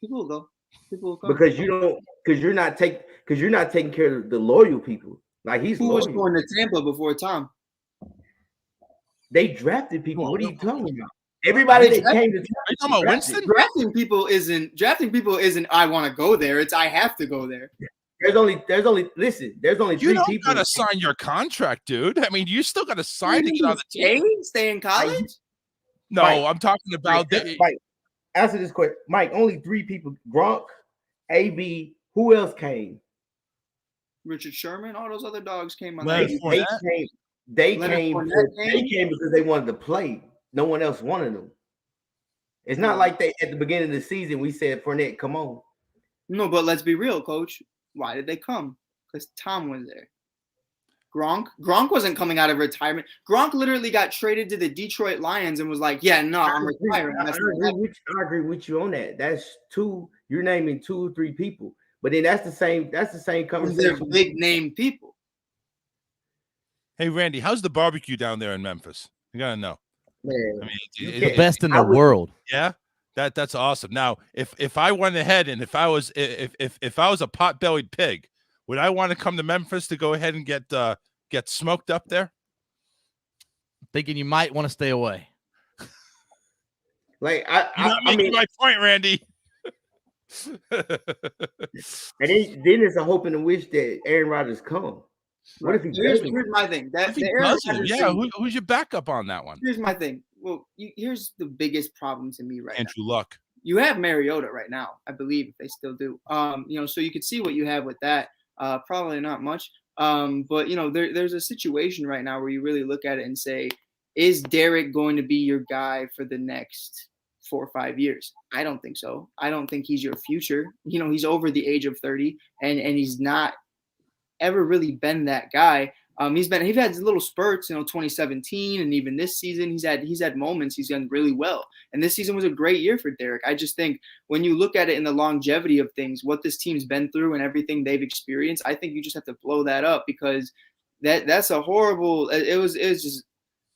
People will go. Because you're not taking care of the loyal people. Like who was going to Tampa before Tom? They drafted people. What are you talking about? Everybody that came to Tampa, Winston? Drafting people isn't I want to go there. It's I have to go there. There's only 3 people. You don't gotta sign your contract, dude. I mean, you still gotta sign to get on the team. Stay in college? No, Mike, I'm talking about Mike, answer this question. Mike, only 3 people. Gronk, AB, who else came? Richard Sherman, all those other dogs came on. They came because they wanted to play. No one else wanted them. It's not like they at the beginning of the season we said, Fournette, come on. No, but let's be real, coach. Why did they come? Because Tom was there. Gronk wasn't coming out of retirement. Gronk literally got traded to the Detroit Lions and was like, yeah, no, I'm retiring. I agree with you on that. That's 2. You're naming 2 or 3 people. But then that's the same conversation. They're big name people. Hey, Randy, how's the barbecue down there in Memphis? You gotta know. Man, I mean, the best in the world. Yeah, that's awesome. Now, if I went ahead and if I was a pot-bellied pig, would I want to come to Memphis to go ahead and get smoked up there? Thinking you might want to stay away. Like You're not making my point, Randy. And then it's a hope and a wish that Aaron Rodgers come. What if he here's my thing. Who's your backup on that one? Here's my thing. Well, here's the biggest problem to me right now. Andrew Luck. You have Mariota right now, I believe, if they still do. So you could see what you have with that. Probably not much. But there's a situation right now where you really look at it and say, is Derek going to be your guy for the next 4 or 5 years? I don't think so. I don't think he's your future. You know, he's over the age of 30, and he's not ever really been that guy. He's had little spurts, 2017, and even this season, he's had moments. He's done really well, and this season was a great year for Derek. I just think when you look at it in the longevity of things, what this team's been through and everything they've experienced, I think you just have to blow that up, because that's a horrible. It was just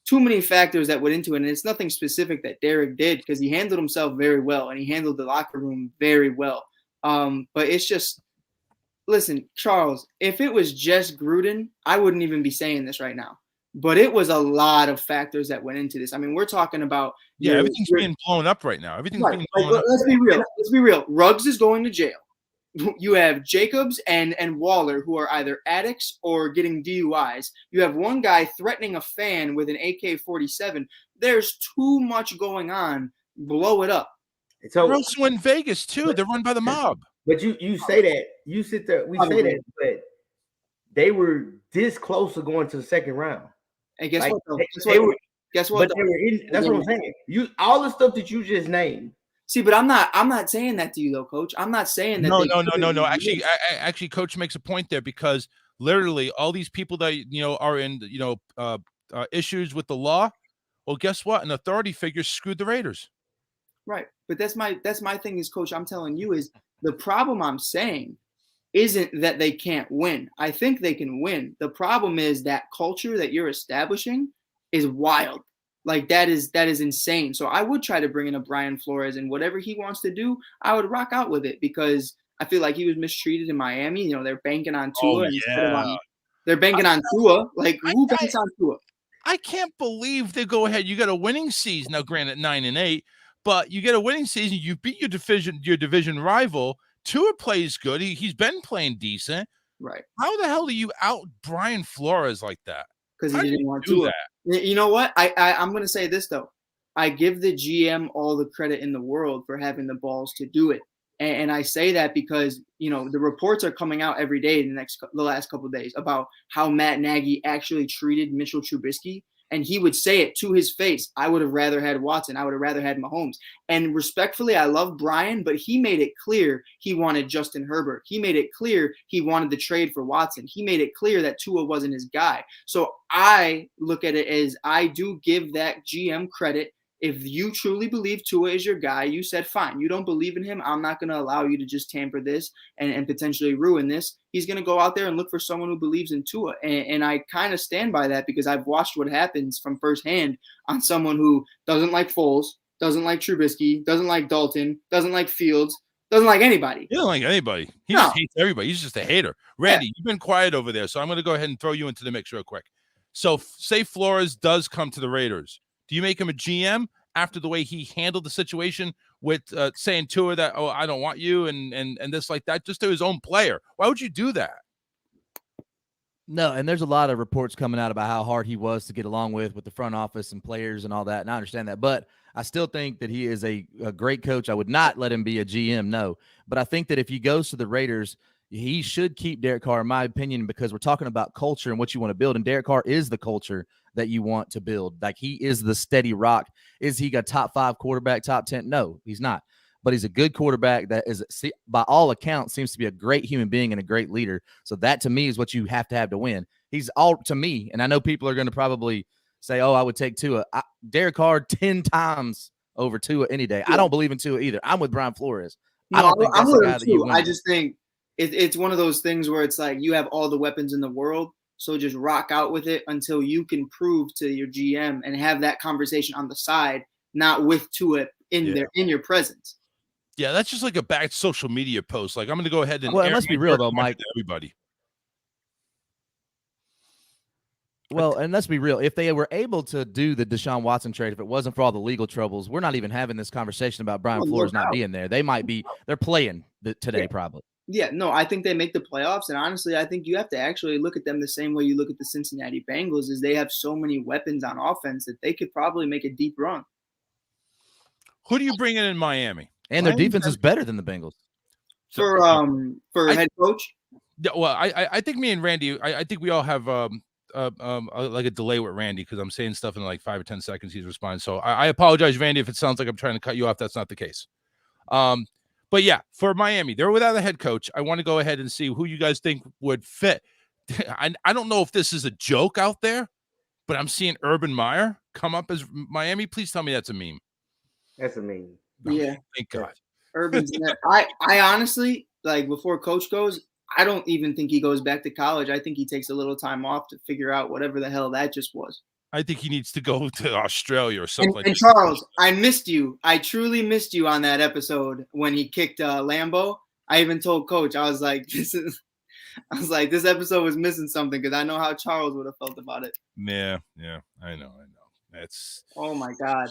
too many factors that went into it, and it's nothing specific that Derek did, because he handled himself very well and he handled the locker room very well. But it's just. Listen, Charles, if it was just Gruden, I wouldn't even be saying this right now. But it was a lot of factors that went into this. I mean, we're talking about everything's being blown up right now. Everything's being blown up. Let's be real. Let's be real. Ruggs is going to jail. You have Jacobs and Waller, who are either addicts or getting DUIs. You have one guy threatening a fan with an AK-47. There's too much going on. Blow it up. So they're also in Vegas too. They're run by the mob. But you say that, you sit there, we say that, but they were this close to going to the second round. And guess what? Guess what? But they were in, that's what I'm saying. All the stuff that you just named. See, but I'm not saying that to you though, Coach. I'm not saying that. No. Actually, Coach makes a point there, because literally all these people that are in issues with the law. Well, guess what? An authority figure screwed the Raiders. Right, but that's my thing is, Coach. I'm telling you is. The problem I'm saying isn't that they can't win. I think they can win. The problem is that culture that you're establishing is wild. Like that is insane. So I would try to bring in a Brian Flores, and whatever he wants to do, I would rock out with it, because I feel like he was mistreated in Miami. They're banking on Tua. They're banking on Tua. Like, who banks on Tua? I can't believe they go ahead. You got a winning season now, granted 9-8. But you get a winning season. You beat your division rival. Tua plays good. He's been playing decent. Right. How the hell do you out Brian Flores like that? Because he didn't want to do that. You know what? I'm going to say this though. I give the GM all the credit in the world for having the balls to do it, and I say that because the reports are coming out every day in the last couple of days about how Matt Nagy actually treated Mitchell Trubisky. And he would say it to his face. I would have rather had Watson. I would have rather had Mahomes. And respectfully, I love Brian, but he made it clear he wanted Justin Herbert. He made it clear he wanted the trade for Watson. He made it clear that Tua wasn't his guy. So I look at it as I do give that GM credit. If you truly believe Tua is your guy, you said, fine, you don't believe in him. I'm not going to allow you to just tamper this and potentially ruin this. He's going to go out there and look for someone who believes in Tua. And I kind of stand by that, because I've watched what happens from firsthand on someone who doesn't like Foles, doesn't like Trubisky, doesn't like Dalton, doesn't like Fields, doesn't like anybody. He doesn't like anybody. He just hates everybody. He's just a hater. Randy, You've been quiet over there, so I'm going to go ahead and throw you into the mix real quick. So say Flores does come to the Raiders. Do you make him a GM after the way he handled the situation with saying Tua that, oh, I don't want you and this like that, just to his own player? Why would you do that? No, and there's a lot of reports coming out about how hard he was to get along with the front office and players and all that, and I understand that. But I still think that he is a great coach. I would not let him be a GM, no. But I think that if he goes to the Raiders, he should keep Derek Carr, in my opinion, because we're talking about culture and what you want to build, and Derek Carr is the culture that you want to build. Like, he is the steady rock. Is he a top 5 quarterback, top 10? No, he's not. But he's a good quarterback that is, by all accounts, seems to be a great human being and a great leader. So that, to me, is what you have to win. He's all, to me, and I know people are going to probably say, oh, I would take Tua. Derek Carr 10 times over Tua any day. Yeah. I don't believe in Tua either. I'm with Brian Flores. No, I don't think that's the guy that you win. I just think it's one of those things where it's like you have all the weapons in the world, so just rock out with it until you can prove to your GM and have that conversation on the side, not with Tua in your presence. Yeah, that's just like a bad social media post. Like, I'm going to go ahead and let's be real though, Mike. Everybody. Well, and let's be real. If they were able to do the Deshaun Watson trade, if it wasn't for all the legal troubles, we're not even having this conversation about Brian Flores not being there. They might be. They're playing today, probably. Yeah, no, I think they make the playoffs, and honestly, I think you have to actually look at them the same way you look at the Cincinnati Bengals, is they have so many weapons on offense that they could probably make a deep run. Who do you bring in Miami? And their defense is better than the Bengals. For head coach? Yeah, well, I think me and Randy, I think we all have like a delay with Randy because I'm saying stuff in like 5 or 10 seconds. He's responding. So I apologize, Randy, if it sounds like I'm trying to cut you off. That's not the case. But yeah, for Miami, they're without a head coach. I want to go ahead and see who you guys think would fit. I don't know if this is a joke out there, but I'm seeing Urban Meyer come up as Miami. Please tell me that's a meme. That's a meme. Yeah. Thank God. Urban's I honestly, like, before coach goes, I don't even think he goes back to college. I think he takes a little time off to figure out whatever the hell that just was. I think he needs to go to Australia or something like and that. Charles, I missed you. I truly missed you on that episode when he kicked Lambeau. I even told coach, I was like, this episode was missing something because I know how Charles would have felt about it. Yeah, I know. That's oh my God.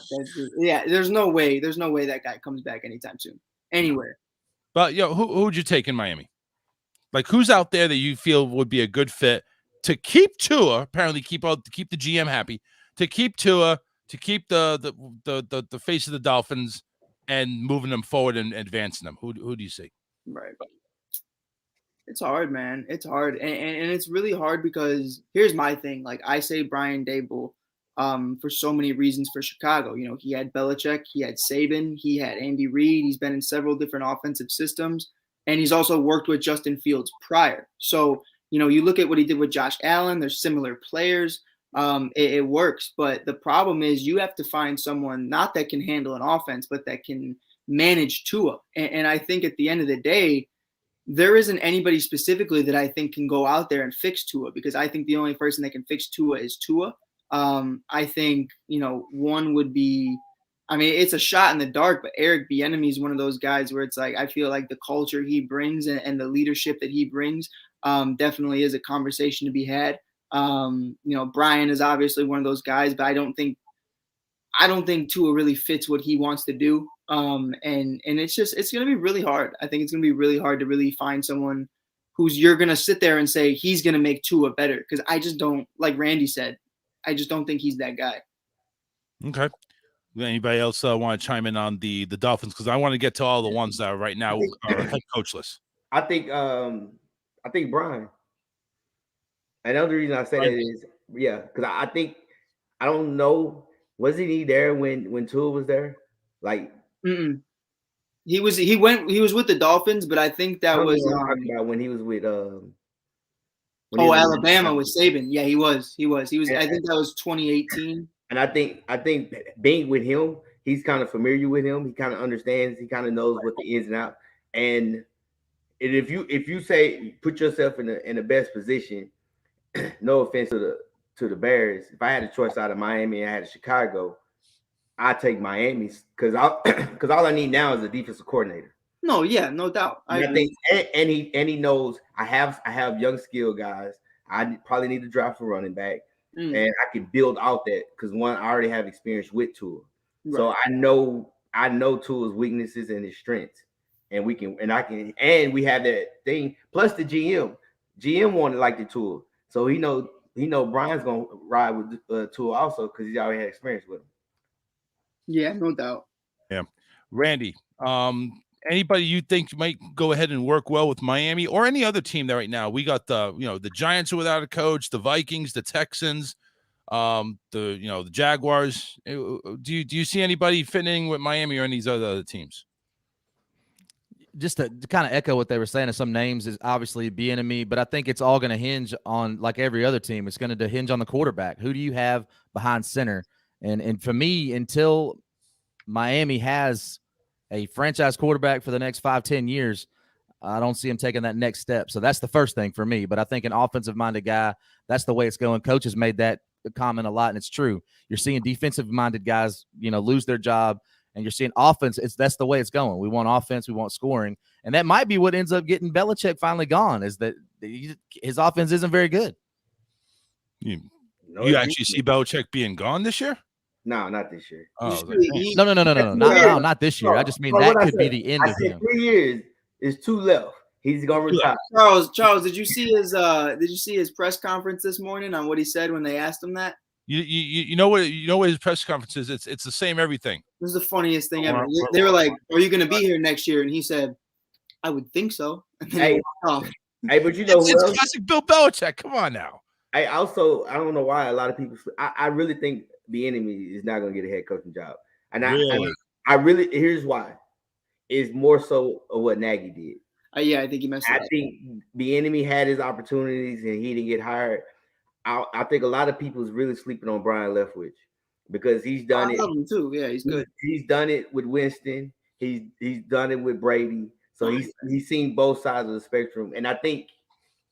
There's no way that guy comes back anytime soon. Anywhere. But who would you take in Miami? Like, who's out there that you feel would be a good fit to keep Tua? Apparently, keep the GM happy. To keep Tua, to keep the face of the Dolphins, and moving them forward and advancing them. Who do you see? Right. It's hard, man. It's hard, and it's really hard because here's my thing. Like, I say Brian Daboll for so many reasons for Chicago. He had Belichick, he had Saban, he had Andy Reid. He's been in several different offensive systems, and he's also worked with Justin Fields prior. So, you look at what he did with Josh Allen. There's similar players. It works, but the problem is you have to find someone not that can handle an offense, but that can manage Tua. And I think at the end of the day, there isn't anybody specifically that I think can go out there and fix Tua, because I think the only person that can fix Tua is Tua. I think, one would be, it's a shot in the dark, but Eric Bieniemy is one of those guys where it's like, I feel like the culture he brings and the leadership that he brings definitely is a conversation to be had. Brian is obviously one of those guys, but I don't think Tua really fits what he wants to do. And it's going to be really hard. I think it's going to be really hard to really find someone you're going to sit there and say he's going to make Tua better. Because I just don't, like Randy said, I just don't think he's that guy. Okay. Anybody else want to chime in on the Dolphins? Because I want to get to all the ones that right now are head coachless. I think Brian. Another reason I say that is, because I think, I don't know, wasn't he there when Tua was there? Like, he was with the Dolphins, but I think that was talking about when he was with Alabama with Saban. Yeah, he was. I think that was 2018. And I think being with him, he's kind of familiar with him. He kind of understands. He kind of knows what the ins and outs. And if you say put yourself in the best position, no offense to the Bears, if I had a choice out of Miami and I had Chicago, I'd take Miami because all I need now is a defensive coordinator. No, yeah, no doubt. I think and he knows I have young skill guys. I probably need to draft a running back, and I can build out that because I already have experience with Tua, right. So I know Tua's weaknesses and his strengths, and we have that thing. Plus the GM wanted like the Tua, so he know Brian's gonna ride with Tua also because he's already had experience with him. Yeah, no doubt. Yeah, Randy. Anybody you think might go ahead and work well with Miami or any other team there right now? We got the Giants are without a coach, the Vikings, the Texans, the Jaguars. Do you see anybody fitting with Miami or any of these other teams? Just to kind of echo what they were saying, some names is obviously Bieniemy, but I think it's all going to hinge on, like every other team, it's going to hinge on the quarterback. Who do you have behind center? And for me, until Miami has a franchise quarterback for the next 5-10 years, I don't see him taking that next step. So that's the first thing for me. But I think an offensive-minded guy, that's the way it's going. Coach has made that comment a lot, and it's true. You're seeing defensive-minded guys, lose their job, and you're seeing offense. That's the way it's going. We want offense. We want scoring. And that might be what ends up getting Belichick finally gone, is that his offense isn't very good. You actually see Belichick being gone this year? No, not this year. Oh, no, not this year. I just mean that could be the end of him. 3 years is 2 left. He's gonna retire. Charles, did you see his press conference this morning on what he said when they asked him that? You know what his press conference is? It's the same everything. This is the funniest thing ever. They were like, "Are you going to be here next year?" And he said, "I would think so." And then hey, but it's classic Bill Belichick. Come on now. I don't know why a lot of people. I really think the enemy is not going to get a head coaching job, and Really? I really here's why. It's more so of what Nagy did. Yeah, I think he messed it I up. think the enemy had his opportunities and he didn't get hired. I think a lot of people is really sleeping on Brian Leftwich because he's done I it. love him too. Yeah, he's good. He's done it with Winston. He's done it with Brady. So Oh, he's seen both sides of the spectrum, and I think,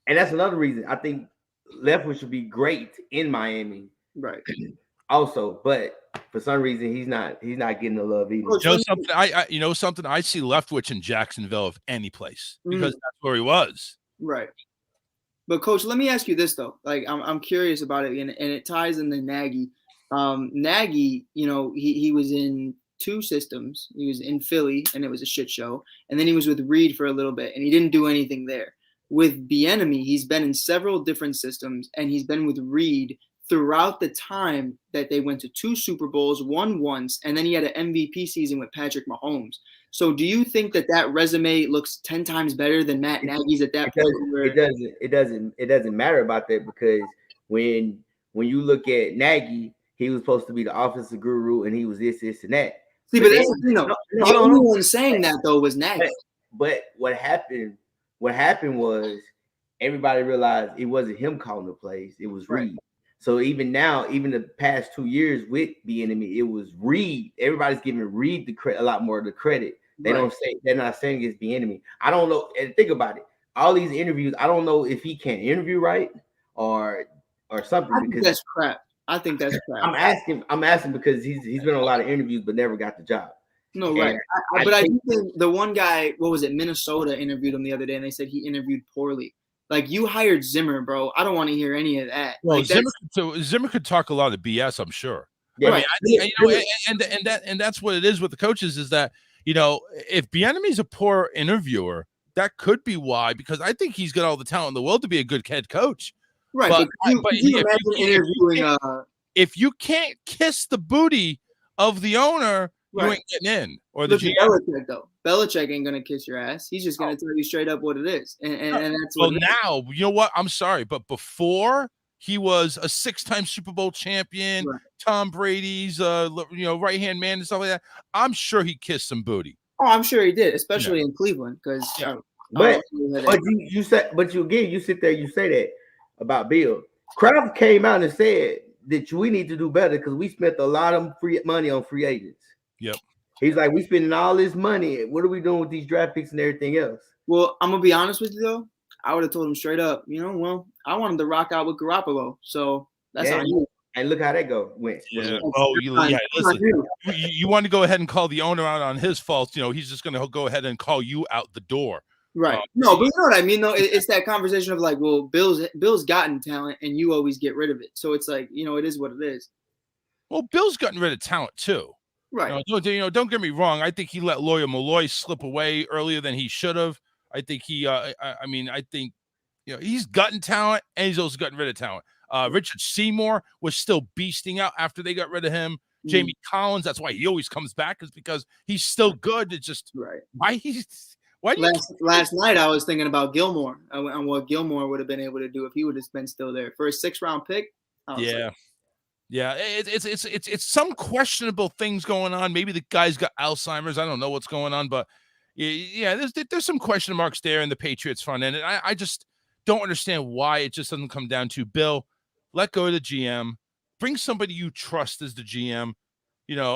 and that's another reason I think Leftwich would be great in Miami. right. Also, but for some reason he's not getting the love either. Coach, You know something? You know something? I see Leftwich in Jacksonville of any place because that's where he was. Right. But Coach, let me ask you this though. Like I'm curious about it, and it ties into Nagy. Nagy, you know, he was in two systems. He was in Philly, and it was a shit show. And then he was with Reed for a little bit, and he didn't do anything there. With Bieniemy, he's been in several different systems, and he's been with Reed throughout the time that they went to 2 Super Bowls, won once, and then he had an MVP season with Patrick Mahomes. So do you think that resume looks 10 times better than Matt Nagy's at that point? It doesn't matter about that because when you look at Nagy, he was supposed to be the offensive guru and he was this and that. See, but that's the thing though. The only one saying that though was Nagy. But what happened was everybody realized it wasn't him calling the plays, it was Reed. So even now, even the past 2 years with the enemy, it was Reed. Everybody's giving Reed a lot more of the credit. They're not saying it's the enemy. I don't know. And think about it. All these interviews, I don't know if he can't interview right or something. I think that's crap. I'm asking because he's been on a lot of interviews but never got the job. No, right. But I think the one guy, what was it, Minnesota interviewed him the other day, and they said he interviewed poorly. Like, you hired Zimmer, bro. I don't want to hear any of that. Well, like, Zimmer could talk a lot of BS, I'm sure. Yeah, I mean, and that's what it is with the coaches is that, you know, if Bieniemy's a poor interviewer, that could be why, because I think he's got all the talent in the world to be a good head coach. Right. But if you can't kiss the booty of the owner, you ain't getting in. Or the GM. Belichick, though. Belichick ain't gonna kiss your ass. He's just gonna tell you straight up what it is, and that's what. Well, now you know what? I'm sorry, but before he was a 6-time Super Bowl champion, Tom Brady's right-hand man and stuff like that. I'm sure he kissed some booty. Oh, I'm sure he did, especially in Cleveland, because. But you sit there, you say that about Bill. Kraft came out and said that we need to do better because we spent a lot of free money on free agents. Yep. He's like, we spending all this money. What are we doing with these draft picks and everything else? Well, I'm gonna be honest with you though. I would have told him straight up, I wanted to rock out with Garoppolo, so that's on you. And look how that went. Yeah. Listen, you want to go ahead and call the owner out on his faults. You know, he's just going to go ahead and call you out the door. Right. No, but you know what I mean, though? It's that conversation of like, well, Bill's gotten talent and you always get rid of it. So it's like, it is what it is. Well, Bill's gotten rid of talent too. Right. Don't get me wrong. I think he let Lawyer Malloy slip away earlier than he should have. I think I think he's gotten talent and he's also gotten rid of talent. Richard Seymour was still beasting out after they got rid of him. Jamie Collins, that's why he always comes back, is because he's still good. It's just last night I was thinking about Gilmore on what Gilmore would have been able to do if he would have been still there for a 6th-round pick. It's some questionable things going on. Maybe the guy's got Alzheimer's. I don't know what's going on, but there's some question marks there in the Patriots front end. And I just don't understand why it just doesn't come down to Bill, let go of the GM, bring somebody you trust as the GM,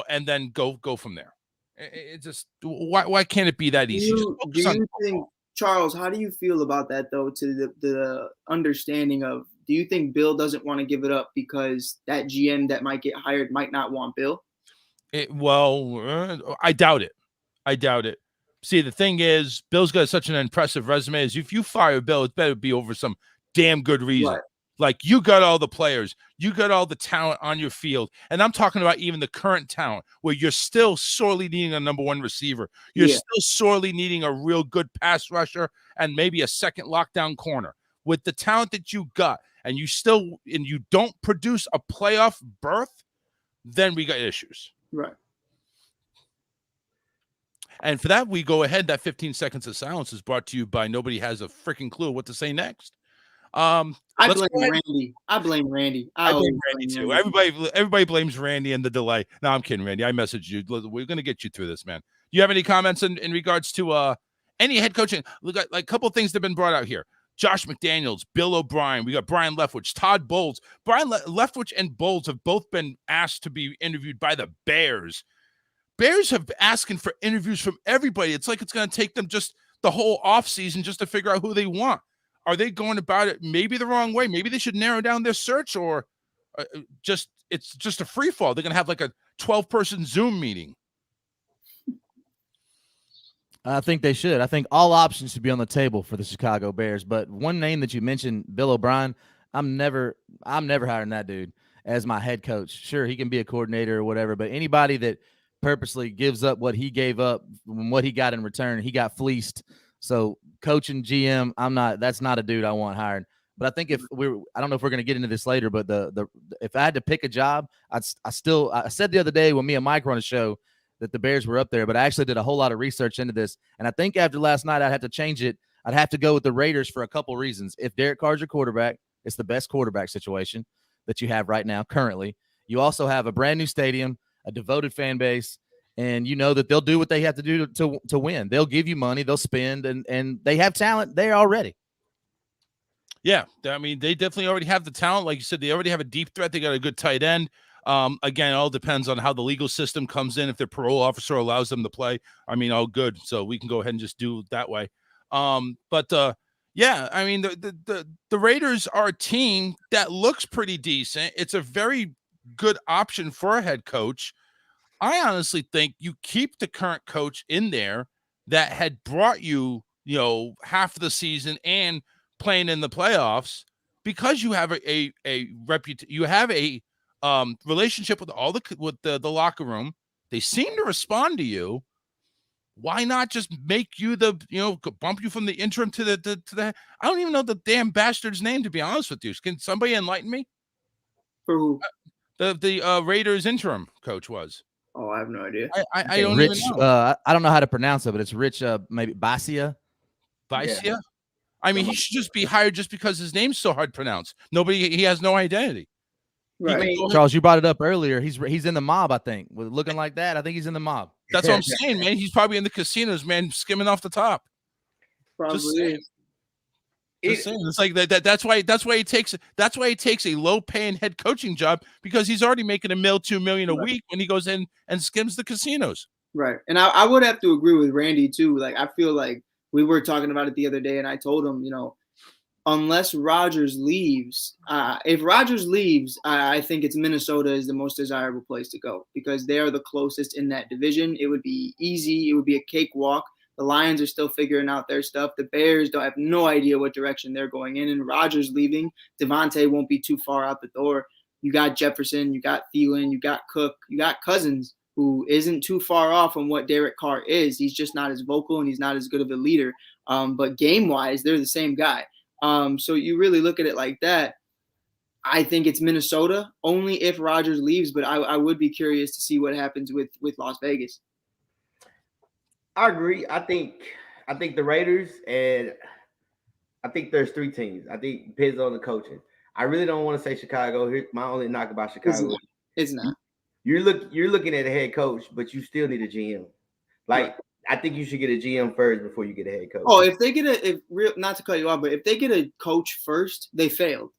and then go from there. It just why can't it be that easy? Do you think, Charles, how do you feel about that though? To the understanding of, do you think Bill doesn't want to give it up because that GM that might get hired might not want Bill? I doubt it. See, the thing is, Bill's got such an impressive resume. Is if you fire Bill, it better be over some damn good reason. Right. Like, you got all the players, you got all the talent on your field. And I'm talking about even the current talent where you're still sorely needing a number 1 receiver. You're still sorely needing a real good pass rusher and maybe a second lockdown corner. With the talent that you got and you don't produce a playoff berth, then we got issues. Right. And for that, we go ahead. That 15 seconds of silence is brought to you by Nobody Has a Freaking Clue what to say next. I let's blame go ahead. Randy. I blame Randy. I blame Randy too. Everybody blames Randy and the delay. No, I'm kidding, Randy. I messaged you. We're gonna get you through this, man. Do you have any comments in regards to any head coaching? Look, like a couple of things that have been brought out here. Josh McDaniels, Bill O'Brien. We got Brian Leftwich, Todd Bowles. Brian Leftwich and Bowles have both been asked to be interviewed by the Bears. Bears have been asking for interviews from everybody. It's like it's going to take them just the whole offseason just to figure out who they want. Are they going about it maybe the wrong way? Maybe they should narrow down their search, or it's just a free fall. They're going to have like a 12-person Zoom meeting. I think they should. I think all options should be on the table for the Chicago Bears. But one name that you mentioned, Bill O'Brien, I'm never hiring that dude as my head coach. Sure, he can be a coordinator or whatever, but anybody that purposely gives up what he gave up and what he got in return, he got fleeced. So coaching GM, that's not a dude I want hired. But I think I don't know if we're going to get into this later, but if I had to pick a job, I said the other day when me and Mike were on a show that the Bears were up there, but I actually did a whole lot of research into this. And I think after last night, I'd have to change it. I'd have to go with the Raiders for a couple reasons. If Derek Carr's your quarterback, it's the best quarterback situation that you have right now currently. You also have a brand new stadium, a devoted fan base, and you know that they'll do what they have to do to win. They'll give you money, they'll spend, and they have talent there already. Yeah, I mean, they definitely already have the talent. Like you said, they already have a deep threat. They got a good tight end. Again, it all depends on how the legal system comes in. If their parole officer allows them to play, I mean, all good. So we can go ahead and just do it that way. Yeah, I mean, the Raiders are a team that looks pretty decent. It's a very good option for a head coach. I honestly think you keep the current coach in there that had brought you, half of the season and playing in the playoffs, because you have a relationship with the locker room. They seem to respond to you. Why not just make you bump you from the interim to the I don't even know the damn bastard's name, to be honest with you. Can somebody enlighten me? For who? The Raiders interim coach was. Oh, I have no idea. I don't Rich, even know. I don't know how to pronounce it, but it's Rich, maybe Basia. Yeah. I mean, he should just be hired just because his name's so hard to pronounce. He has no identity. Right. Charles, you brought it up earlier. He's in the mob, I think. With looking like that, I think he's in the mob. That's what I'm saying, man. He's probably in the casinos, man, skimming off the top. Probably is. Just saying. It's like that. That's why he takes a low-paying head coaching job, because he's already making $2 million a week when he goes in and skims the casinos. Right. And I would have to agree with Randy too. Like, I feel like we were talking about it the other day, and I told him, unless Rodgers leaves, if Rodgers leaves, I think it's Minnesota is the most desirable place to go, because they are the closest in that division. It would be easy. It would be a cakewalk. The Lions are still figuring out their stuff. The Bears don't have no idea what direction they're going in. And Rodgers leaving, Devontae won't be too far out the door. You got Jefferson, you got Thielen, you got Cook, you got Cousins, who isn't too far off from what Derek Carr is. He's just not as vocal and he's not as good of a leader. But game-wise, they're the same guy. So you really look at it like that. I think it's Minnesota, only if Rodgers leaves, but I would be curious to see what happens with Las Vegas. I agree. I think the Raiders, and I think there's three teams. I think it depends on the coaching. I really don't want to say Chicago. Here's my only knock about Chicago. It's not. You're looking at a head coach, but you still need a GM. Like, I think you should get a GM first before you get a head coach. Oh, if they get not to cut you off, but if they get a coach first, they failed.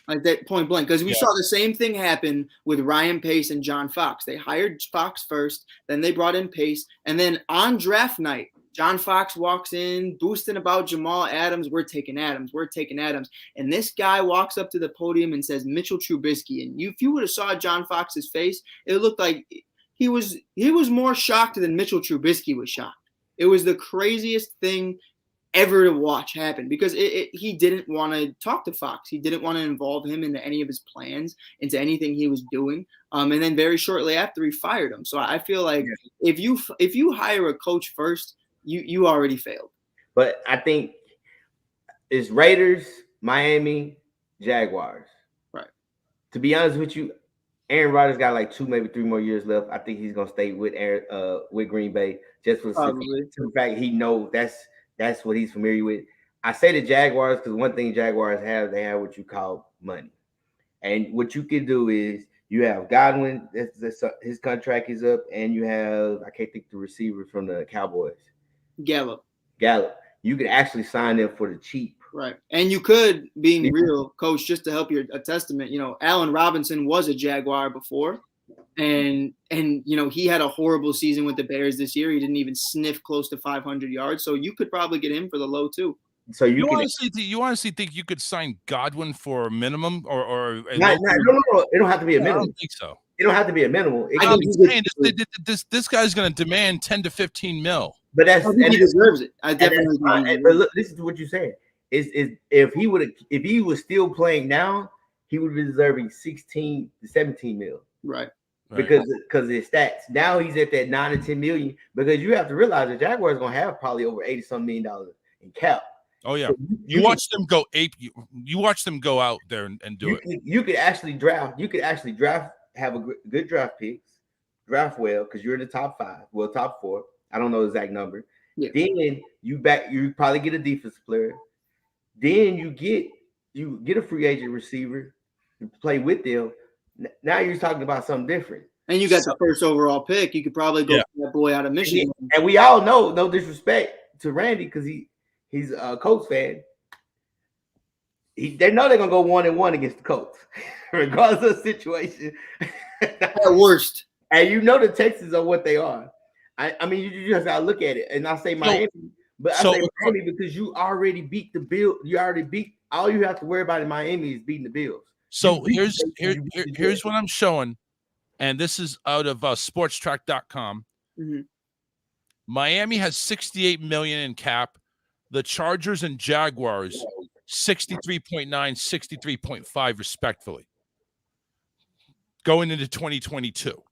Like that, point blank, because we saw the same thing happen with Ryan Pace and John Fox. They hired Fox first, then they brought in Pace, and then on draft night, John Fox walks in boosting about Jamal Adams. We're taking Adams. And this guy walks up to the podium and says Mitchell Trubisky. And if you would have saw John Fox's face, it looked like he was more shocked than Mitchell Trubisky was shocked. It was the craziest thing ever to watch happen, because he didn't want to talk to Fox. He didn't want to involve him into any of his plans, into anything he was doing. And then very shortly after, he fired him. So I feel like if you hire a coach first, you already failed. But I think it's Raiders, Miami, Jaguars. Right. To be honest with you, Aaron Rodgers got like 2, maybe 3 more years left. I think he's gonna stay with Green Bay, just for the fact he knows that's what he's familiar with. I say the Jaguars because one thing Jaguars have, they have what you call money. And what you can do is you have Godwin, his contract is up, and you have, I can't think the receiver from the Cowboys. Gallup. You can actually sign them for the cheap. Right. And you could, being real, Coach, just to help you a testament, Allen Robinson was a Jaguar before. And he had a horrible season with the Bears this year. He didn't even sniff close to 500 yards. So you could probably get him for the low too. So you honestly think you could sign Godwin for a minimum or no, it don't have to be a minimum. I don't think so. It don't have to be a minimal. I'm saying this guy's going to demand 10 to 15 mil. But he deserves it. I definitely. But look, this is what you said. Is if he was still playing now, he would be deserving 16 to 17 mil. Right. Because of his stats. Now he's at that 9 to 10 million because you have to realize the Jaguars are gonna have probably over $80-some million in cap. Oh yeah, so you watch them go ape. You watch them go out there and do it. You could actually draft. You could actually draft. Have a good draft picks. Draft well because you're in the top 5. Well, top 4. I don't know the exact number. Yeah. Then you probably get a defensive player. Then you get a free agent receiver to play with them. Now you're talking about something different. And you got the first overall pick. You could probably go for that boy out of Michigan. And we all know, no disrespect to Randy, because he's a Colts fan. They know they're gonna go 1-1 against the Colts, regardless of the situation. At worst. And the Texans are what they are. I mean, you just gotta look at it. And I say Miami, but I say Miami because you already beat the Bills. You already beat. All you have to worry about in Miami is beating the Bills. So here's what I'm showing, and this is out of sportstrack.com. Mm-hmm. Miami has 68 million in cap. The Chargers and Jaguars 63.9, 63.5 respectively. Going into 2022.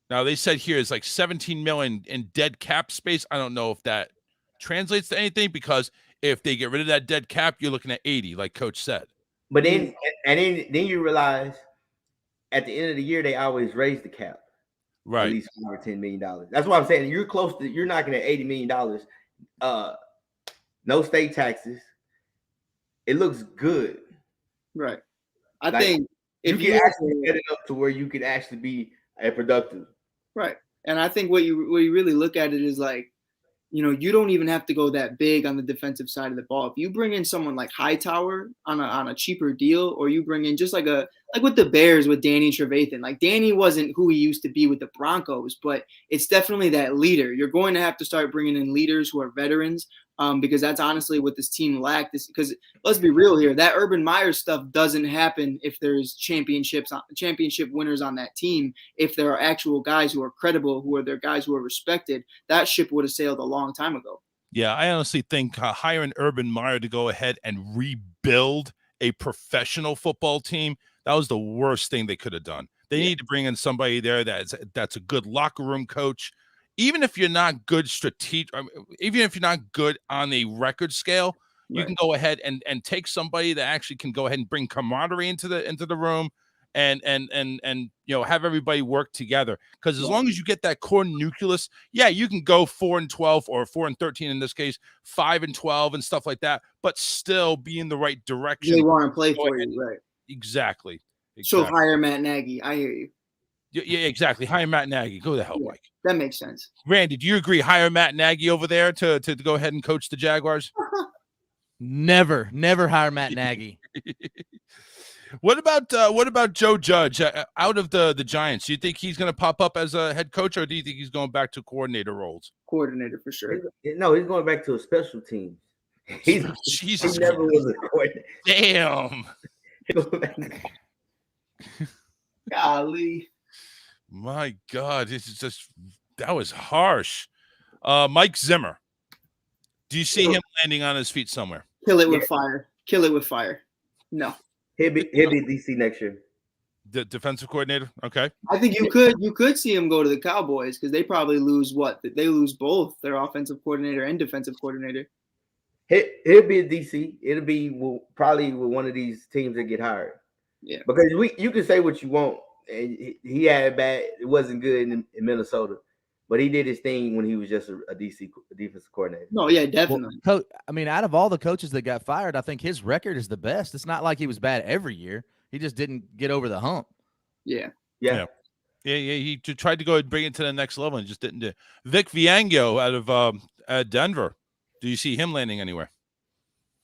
Now they said here is like 17 million in dead cap space. I don't know if that translates to anything because if they get rid of that dead cap, you're looking at 80, like Coach said. But then you realize at the end of the year they always raise the cap, right? At least $5 or $10 million. That's what I'm saying. You're close to. You're knocking at $80 million. No state taxes. It looks good, right? I think if you actually get it up to where you can actually be a productive, right? And I think what you really look at it is like, you don't even have to go that big on the defensive side of the ball. If you bring in someone like Hightower on a cheaper deal, or you bring in just like with the Bears with Danny Trevathan. Like Danny wasn't who he used to be with the Broncos, but it's definitely that leader. You're going to have to start bringing in leaders who are veterans, because that's honestly what this team lacked. Because let's be real here, that Urban Meyer stuff doesn't happen if there's championship winners on that team. If there are actual guys who are credible, who are their guys who are respected, that ship would have sailed a long time ago. Yeah, I honestly think hiring Urban Meyer to go ahead and rebuild a professional football team, that was the worst thing they could have done. They need to bring in somebody there that's a good locker room coach. Even if you're not good even if you're not good on a record scale, you can go ahead and take somebody that actually can go ahead and bring camaraderie into the room and have everybody work together. Because as long as you get that core nucleus, you can go 4-12 or 4-13 in this case, 5-12 and stuff like that, but still be in the right direction. They want to play for you, right? Exactly. So hire Matt Nagy. I hear you. Yeah, exactly. Hire Matt Nagy. Go to hell, Mike. That makes sense. Randy, do you agree? Hire Matt Nagy over there to go ahead and coach the Jaguars? Never hire Matt Nagy. What about Joe Judge out of the Giants? Do you think he's going to pop up as a head coach, or do you think he's going back to coordinator roles? Coordinator for sure. No, he's going back to a special team. He never was a coordinator. Damn. Golly. My God, that was harsh. Mike Zimmer. Do you see him landing on his feet somewhere? Kill it with fire. Kill it with fire. No. He'll be DC next year. The defensive coordinator? Okay. I think you could see him go to the Cowboys because they probably lose They lose both their offensive coordinator and defensive coordinator. He'll be a DC. It'll be probably with one of these teams that get hired. Yeah. Because you can say what you want. And he had bad. It wasn't good in Minnesota. but he did his thing when he was just a defensive coordinator. No, yeah, definitely. Well, I mean, out of all the coaches that got fired, I think his record is the best. It's not like he was bad every year. He just didn't get over the hump. Yeah. Yeah. He tried to go and bring it to the next level and just didn't do it. Vic Viango out of Denver. Do you see him landing anywhere?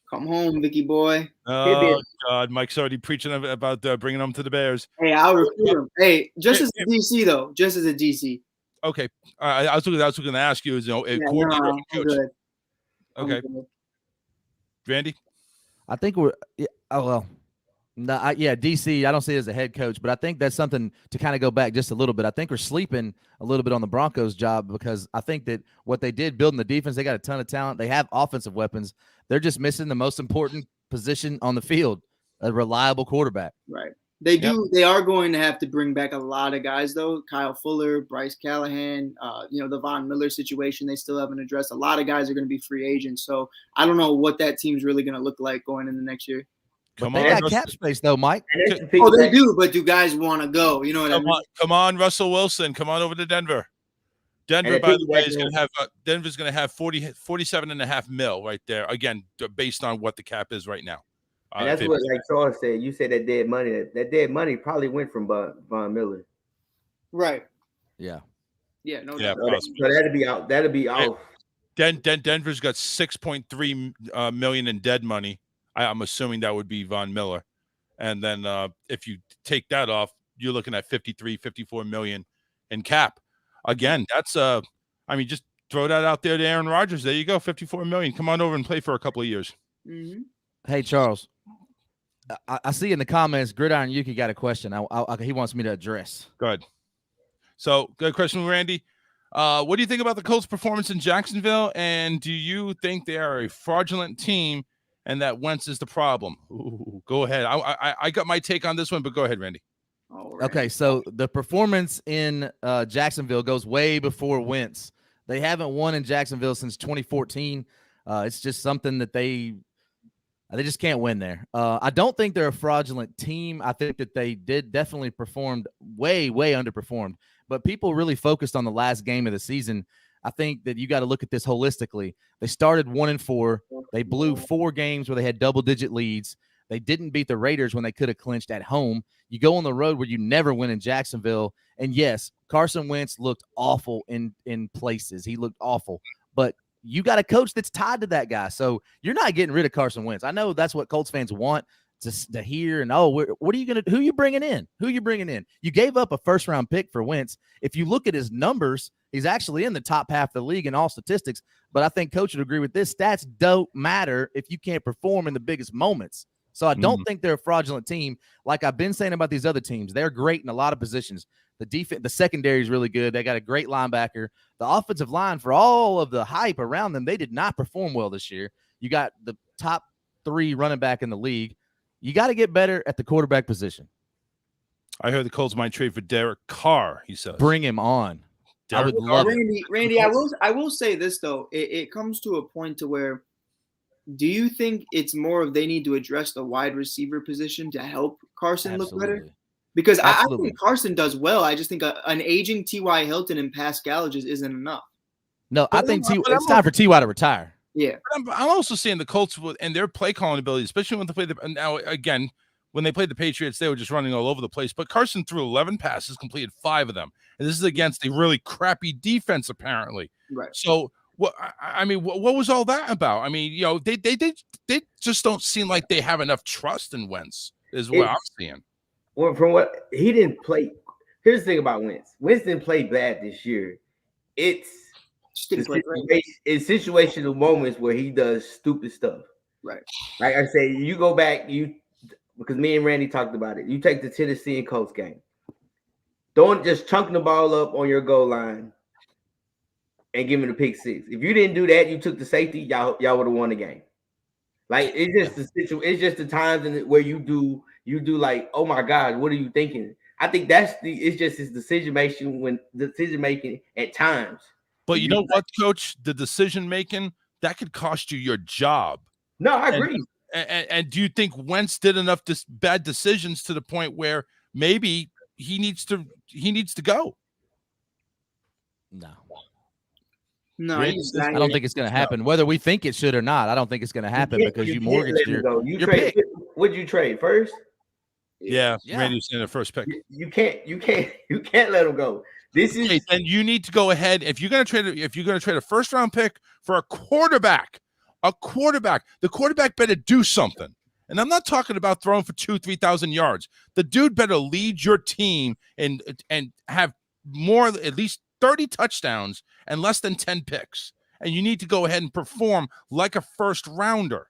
Come home, Vicky boy. Oh, God. Mike's already preaching about bringing him to the Bears. Hey, I'll recruit him. Hey, just as a DC, though. Just as a DC. Okay. I was going to ask you, coordinator or coach? Good. Okay. Good. Randy? I think we're DC. I don't see it as a head coach, but I think that's something to kind of go back just a little bit. I think we're sleeping a little bit on the Broncos' job because I think that what they did building the defense, they got a ton of talent. They have offensive weapons. They're just missing the most important position on the field, a reliable quarterback. Right. They do. Yep. They are going to have to bring back a lot of guys, though. Kyle Fuller, Bryce Callahan, the Von Miller situation they still haven't addressed. A lot of guys are going to be free agents. So I don't know what that team's really going to look like going into next year. They got cap space, though, Mike. Oh, they do, but do guys want to go? You know what I mean? Come on, Russell Wilson. Come on over to Denver. Denver, by the way, is going to have Denver's going to have 47.5 mil right there. Again, based on what the cap is right now. And that's what, like Charles said. You said that dead money. That dead money probably went from Von Miller. Right. Yeah. Yeah. No. Yeah. So that'd be out. That'd be off. Denver's got 6.3 million in dead money. I'm assuming that would be Von Miller. And then if you take that off, you're looking at 54 million in cap. Again, that's just throw that out there to Aaron Rodgers. There you go, 54 million. Come on over and play for a couple of years. Mm-hmm. Hey, Charles, I see in the comments, Gridiron Yuki got a question. He wants me to address. Go ahead. So, good question, Randy. What do you think about the Colts' performance in Jacksonville? And do you think they are a fraudulent team and that Wentz is the problem? Ooh, go ahead. I got my take on this one, but go ahead, Randy. Okay, so the performance in Jacksonville goes way before Wentz. They haven't won in Jacksonville since 2014. It's just something that they just can't win there. I don't think they're a fraudulent team. I think that they definitely performed way underperformed. But people really focused on the last game of the season. I think that you got to look at this holistically. They started 1-4. They blew 4 games where they had double-digit leads. They didn't beat the Raiders when they could have clinched at home. You go on the road where you never win in Jacksonville. And, yes, Carson Wentz looked awful in places. He looked awful. But you got a coach that's tied to that guy. So you're not getting rid of Carson Wentz. I know that's what Colts fans want to hear. And, what are you going to – who are you bringing in? Who are you bringing in? You gave up a first-round pick for Wentz. If you look at his numbers, he's actually in the top half of the league in all statistics. But I think Coach would agree with this. Stats don't matter if you can't perform in the biggest moments. So I don't think they're a fraudulent team. Like I've been saying about these other teams, they're great in a lot of positions. The secondary is really good. They got a great linebacker. The offensive line, for all of the hype around them, they did not perform well this year. You got the top 3 running back in the league. You got to get better at the quarterback position. I heard the Colts might trade for Derek Carr, he says. Bring him on. I would love it. Randy, I will say this, though. It comes to a point to where, do you think it's more of they need to address the wide receiver position to help Carson look better? Because I think Carson does well. I just think an aging T.Y. Hilton and Pascal just isn't enough. No, I think it's time for T.Y. to retire. Yeah. I'm also seeing the Colts and their play calling ability, especially when they play now again, when they played the Patriots, they were just running all over the place. But Carson threw 11 passes, completed 5 of them. And this is against a really crappy defense, apparently. Right. So what was all that about? I mean, they just don't seem like they have enough trust in Wentz, is what I'm seeing. Well, from what he didn't play. Here's the thing about Wentz. Wentz didn't play bad this year. It's situational moments where he does stupid stuff. Right. Like I say, you go back, because me and Randy talked about it. You take the Tennessee and Colts game. Don't just chunk the ball up on your goal line and give him the pick 6. If you didn't do that, you took the safety, y'all would have won the game. Like it's just the times where you do like, oh my God, what are you thinking? I think it's just his decision making at times. But you know what, Coach? The decision making that could cost you your job. No, I agree. And do you think Wentz did enough bad decisions to the point where maybe he needs to go? No. No, Randy he's says- not I don't here. think it's going to happen. Whether we think it should or not, I don't think it's going to happen because you can't mortgaged let him go. You your trade. pick. Would you trade first? Yeah, Yeah. Randy was saying the first pick. You can't let him go. This is Okay, then you need to go ahead if you're going to trade a first round pick for a quarterback, the quarterback better do something. And I'm not talking about throwing for 2,000-3,000 yards. The dude better lead your team and have at least 30 touchdowns and less than 10 picks. And you need to go ahead and perform like a first rounder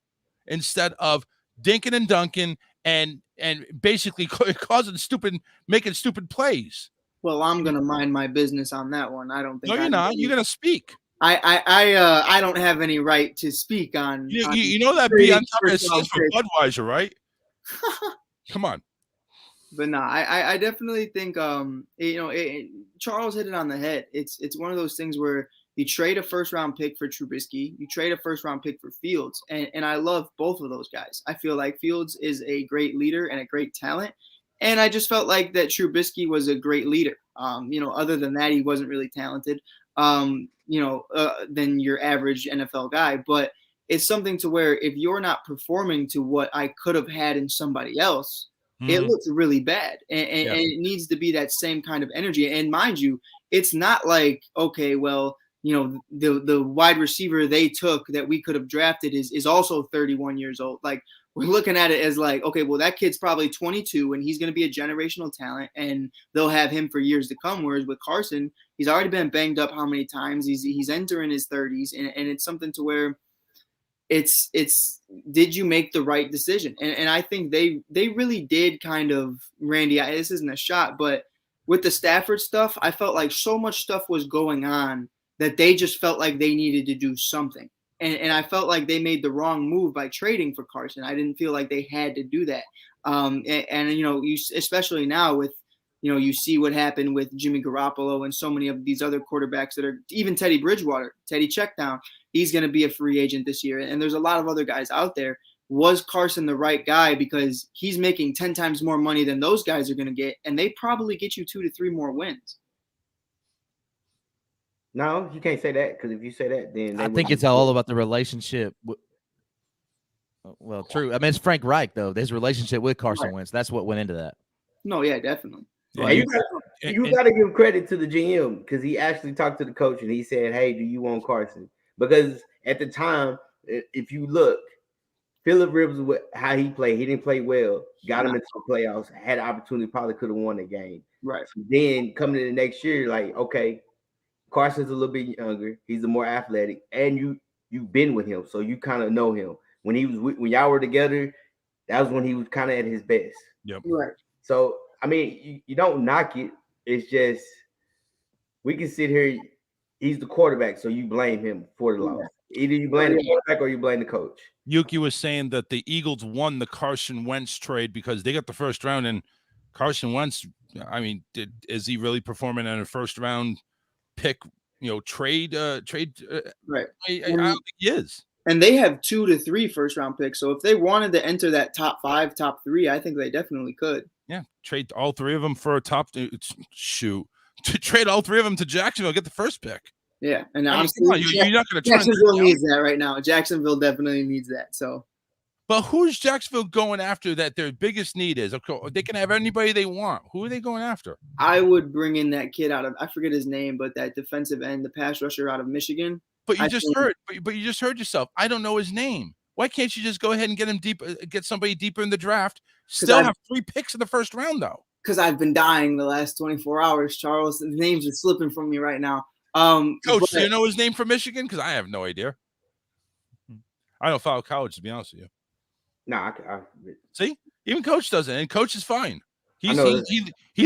instead of dinking and dunking and basically making stupid plays. Well, I'm gonna mind my business on that one. I don't think. No, you're not. You're gonna speak. I don't have any right to speak on. You know that B on top of it stands for Budweiser, right? Come on. But no, I definitely think Charles hit it on the head. It's one of those things where you trade a first round pick for Trubisky, you trade a first round pick for Fields, and I love both of those guys. I feel like Fields is a great leader and a great talent, and I just felt like that Trubisky was a great leader. Other than that, he wasn't really talented. Than your average NFL guy, but it's something to where if you're not performing to what I could have had in somebody else, it looks really bad, and it needs to be that same kind of energy. And mind you, it's not like, okay, well, the wide receiver they took that we could have drafted is also 31 years old. Like, we're looking at it as like, okay, well, that kid's probably 22 and he's going to be a generational talent and they'll have him for years to come. Whereas with Carson, he's already been banged up how many times? He's entering his 30s, and it's something to where it's did you make the right decision? And I think they really did kind of, Randy, this isn't a shot, but with the Stafford stuff, I felt like so much stuff was going on that they just felt like they needed to do something. And I felt like they made the wrong move by trading for Carson. I didn't feel like they had to do that. You especially now with, you see what happened with Jimmy Garoppolo and so many of these other quarterbacks that are, even Teddy Bridgewater, Teddy Checkdown, he's going to be a free agent this year. And there's a lot of other guys out there. Was Carson the right guy? Because he's making 10 times more money than those guys are going to get. And they probably get you 2 to 3 more wins. No, you can't say that, because if you say that, then I think it's all about the relationship. Well, true. I mean, it's Frank Reich, though. His relationship with Carson Wentz. That's what went into that. No, yeah, definitely. Yeah, you got to give credit to the GM, because he actually talked to the coach and he said, hey, do you want Carson? Because at the time, if you look, Phillip Rivers, how he played, he didn't play well, got him into the playoffs, had an opportunity, probably could have won the game. Right. So then coming in the next year, like, okay, Carson's a little bit younger, he's a more athletic, and you've been with him, so you kind of know him. When y'all were together, that was when he was kind of at his best. Yep. Right. So I mean, you don't knock it. It's just we can sit here. He's the quarterback, so you blame him for the loss. Either you blame the quarterback or you blame the coach. Yuki was saying that the Eagles won the Carson Wentz trade because they got the first round, and Carson Wentz, I mean, is he really performing in a first round pick? Trade. Right. I don't think he is. And they have 2 to 3 first round picks. So if they wanted to enter that top 5, top 3, I think they definitely could. Yeah, trade all 3 of them for a top shoot. To trade all 3 of them to Jacksonville, get the first pick. Yeah, and honestly, you're not going to. Jacksonville needs that right now. Jacksonville definitely needs that. So, but who's Jacksonville going after that their biggest need is? Okay, they can have anybody they want. Who are they going after? I would bring in that kid out of, I forget his name, but that defensive end, the pass rusher out of Michigan. But you just heard yourself. I don't know his name. Why can't you just go ahead and get him deep? Get somebody deeper in the draft. Still have 3 picks in the first round, though. Because I've been dying the last 24 hours, Charles. The names are slipping from me right now. Coach, do you know his name from Michigan? Because I have no idea. I don't follow college, to be honest with you. No, I see, even Coach doesn't, and Coach is fine. He